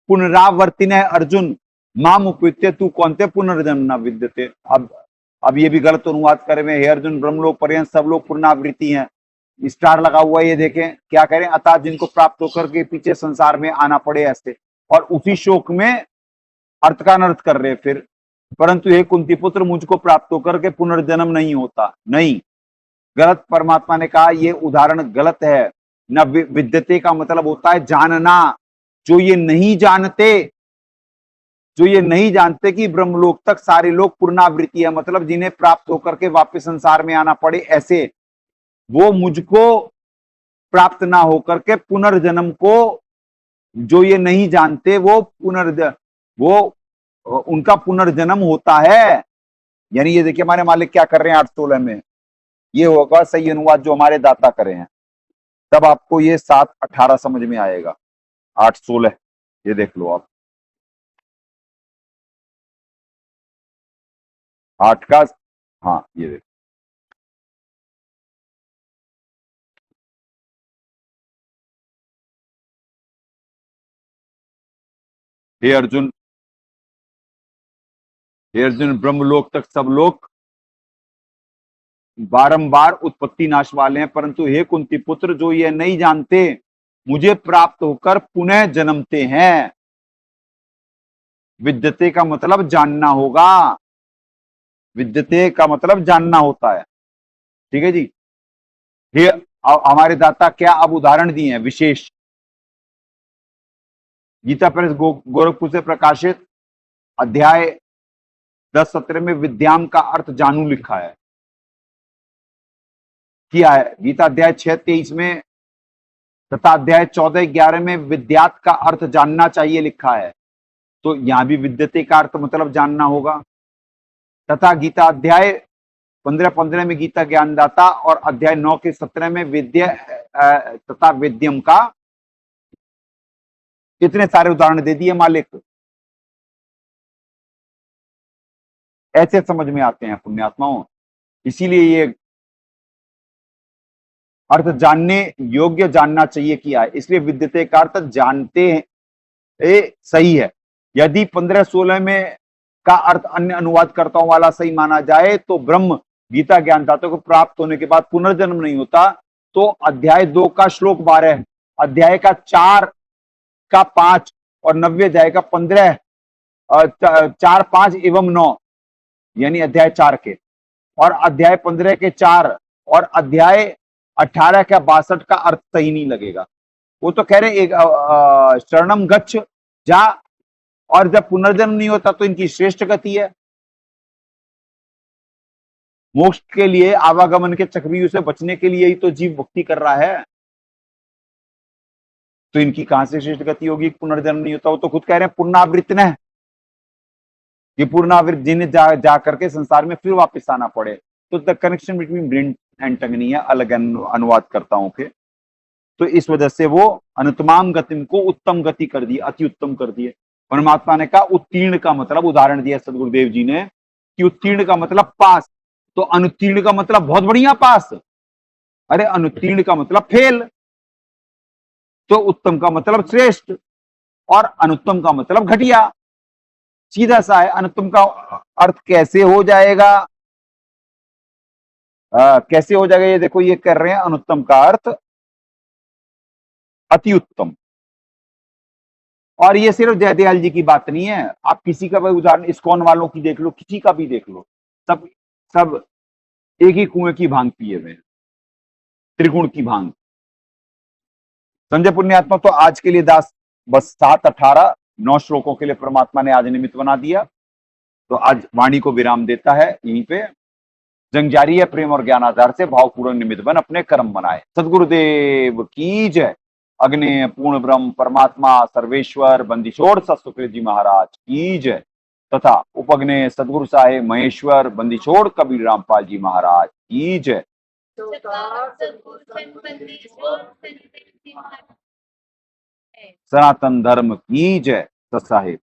पुनरावर्तिन है अर्जुन माम उपवित्य तू कौनते पुनर्जन्म न विद्यते। अब ये भी गलत अनुवाद करे में, हे अर्जुन ब्रह्मलोक पर्यंत सब लोग पुनरावृत्ति हैं, स्टार लगा हुआ है, ये देखें क्या करें, अतः जिनको प्राप्त होकर के पीछे संसार में आना पड़े ऐसे। और उसी शोक में अर्थ का अनर्थ कर रहे फिर, परंतु हे कुंती पुत्र मुझको प्राप्त होकर के पुनर्जन्म नहीं होता। नहीं, गलत परमात्मा ने कहा, ये उदाहरण गलत है। न विद्यते का मतलब होता है जानना। जो ये नहीं जानते कि ब्रह्मलोक तक सारे लोग पूर्णावृत्ति है, मतलब जिन्हें प्राप्त होकर के वापस संसार में आना पड़े ऐसे, वो मुझको प्राप्त ना होकर के पुनर्जन्म को, जो ये नहीं जानते वो उनका पुनर्जन्म होता है। यानी ये देखिए हमारे मालिक क्या कर रहे हैं 8:16 में, ये होगा सही अनुवाद जो हमारे दाता करे हैं, तब आपको ये 7:18 समझ में आएगा। 8:16 ये देख लो आप, 8 का, हाँ ये देखो, हे अर्जुन ब्रह्मलोक तक सब लोग बारंबार उत्पत्ति नाश वाले हैं, परंतु हे कुंती पुत्र जो ये नहीं जानते मुझे प्राप्त होकर पुनः जन्मते हैं। विद्यते का मतलब जानना होगा, विद्यते का मतलब जानना होता है। ठीक है जी। ये हमारे दाता क्या अब उदाहरण दिए हैं विशेष। गीता प्रेस गोरखपुर से प्रकाशित अध्याय 10-17 में विद्याम का अर्थ जानू लिखा है, किया है। गीता अध्याय 6-23 में तथा अध्याय 14-11 में विद्यात का अर्थ जानना चाहिए लिखा है। तो यहां भी विद्यते का अर्थ मतलब जानना होगा। तथा गीता अध्याय 15-15 में गीता ज्ञानदाता और अध्याय 9 के 17 में विद्या तथा विद्यम का इतने सारे उदाहरण दे दिए मालिक। ऐसे समझ में आते हैं पुण्यात्माओं। इसीलिए ये अर्थ जानने योग्य जानना चाहिए किया है। इसलिए विद्यते का अर्थ जानते हैं सही है। यदि 15-16 में का अर्थ अन्य अनुवादकर्ताओं वाला सही माना जाए तो ब्रह्म गीता ज्ञानदाता को प्राप्त होने के बाद पुनर्जन्म नहीं होता, तो अध्याय 2 का श्लोक 12, अध्याय का 4 का 5 और 90 अध्याय का 15 4, 5 एवं 9 यानी अध्याय 4 के और अध्याय 15 के 4 और अध्याय 18 का 62 का अर्थ सही नहीं लगेगा। वो तो कह रहे एक शरणम गच्छ जा, और जब पुनर्जन्म नहीं होता तो इनकी श्रेष्ठ गति है। मोक्ष के लिए आवागमन के चक्रव्यूह से बचने के लिए ही तो जीव भक्ति कर रहा है, तो इनकी कहां से श्रेष्ठ गति होगी? पुनर्जन्म नहीं होता। वो तो खुद कह रहे हैं पुनरावृत्त न, कि पुनरावृत्त जिन्हें जा करके संसार में फिर वापस आना पड़े। तो the connection between brain and tongue नहीं है, अलग अनुवादकर्ताओं के। तो इस वजह से वो अनुत्तमाम गतिम को उत्तम गति कर दी, अति उत्तम कर दिए। परमात्मा ने कहा उत्तीर्ण का मतलब उदाहरण दिया सदगुरुदेव जी ने कि उत्तीर्ण का मतलब पास, तो अनुत्तीर्ण का मतलब बहुत बढ़िया पास, अरे अनुत्तीर्ण का मतलब फेल, तो उत्तम का मतलब श्रेष्ठ और अनुत्तम का मतलब घटिया। सीधा सा है। अनुत्तम का अर्थ कैसे हो जाएगा? कैसे हो जाएगा ये देखो, ये कर रहे हैं अनुत्तम का अर्थ अति उत्तम। और ये सिर्फ जयदयाल जी की बात नहीं है, आप किसी का भी उदाहरण इस्कॉन वालों की देख लो, किसी का भी देख लो, सब एक ही कुएं की भांग पिए हुए हैं, त्रिगुण की भांग। संजय पुण्यात्मा, तो आज के लिए दास बस 7, 18, 9 श्लोकों के लिए परमात्मा ने आज निमित्त बना दिया। तो आज वाणी को विराम देता है यहीं पे। जंग जारी है, प्रेम और ज्ञान आधार से भावपूर्ण निमित्त बन अपने कर्म बनाए। सदगुरुदेव की जय। अग्नि पूर्ण ब्रह्म परमात्मा सर्वेश्वर बंदीछोड़ सतसुकृत जी महाराज की जय। तथा उपग्ने सदगुरु साहेब महेश्वर बंदीछोड़ कबीर रामपाल जी महाराज की जय। सनातन धर्म की जय। सत साहेब।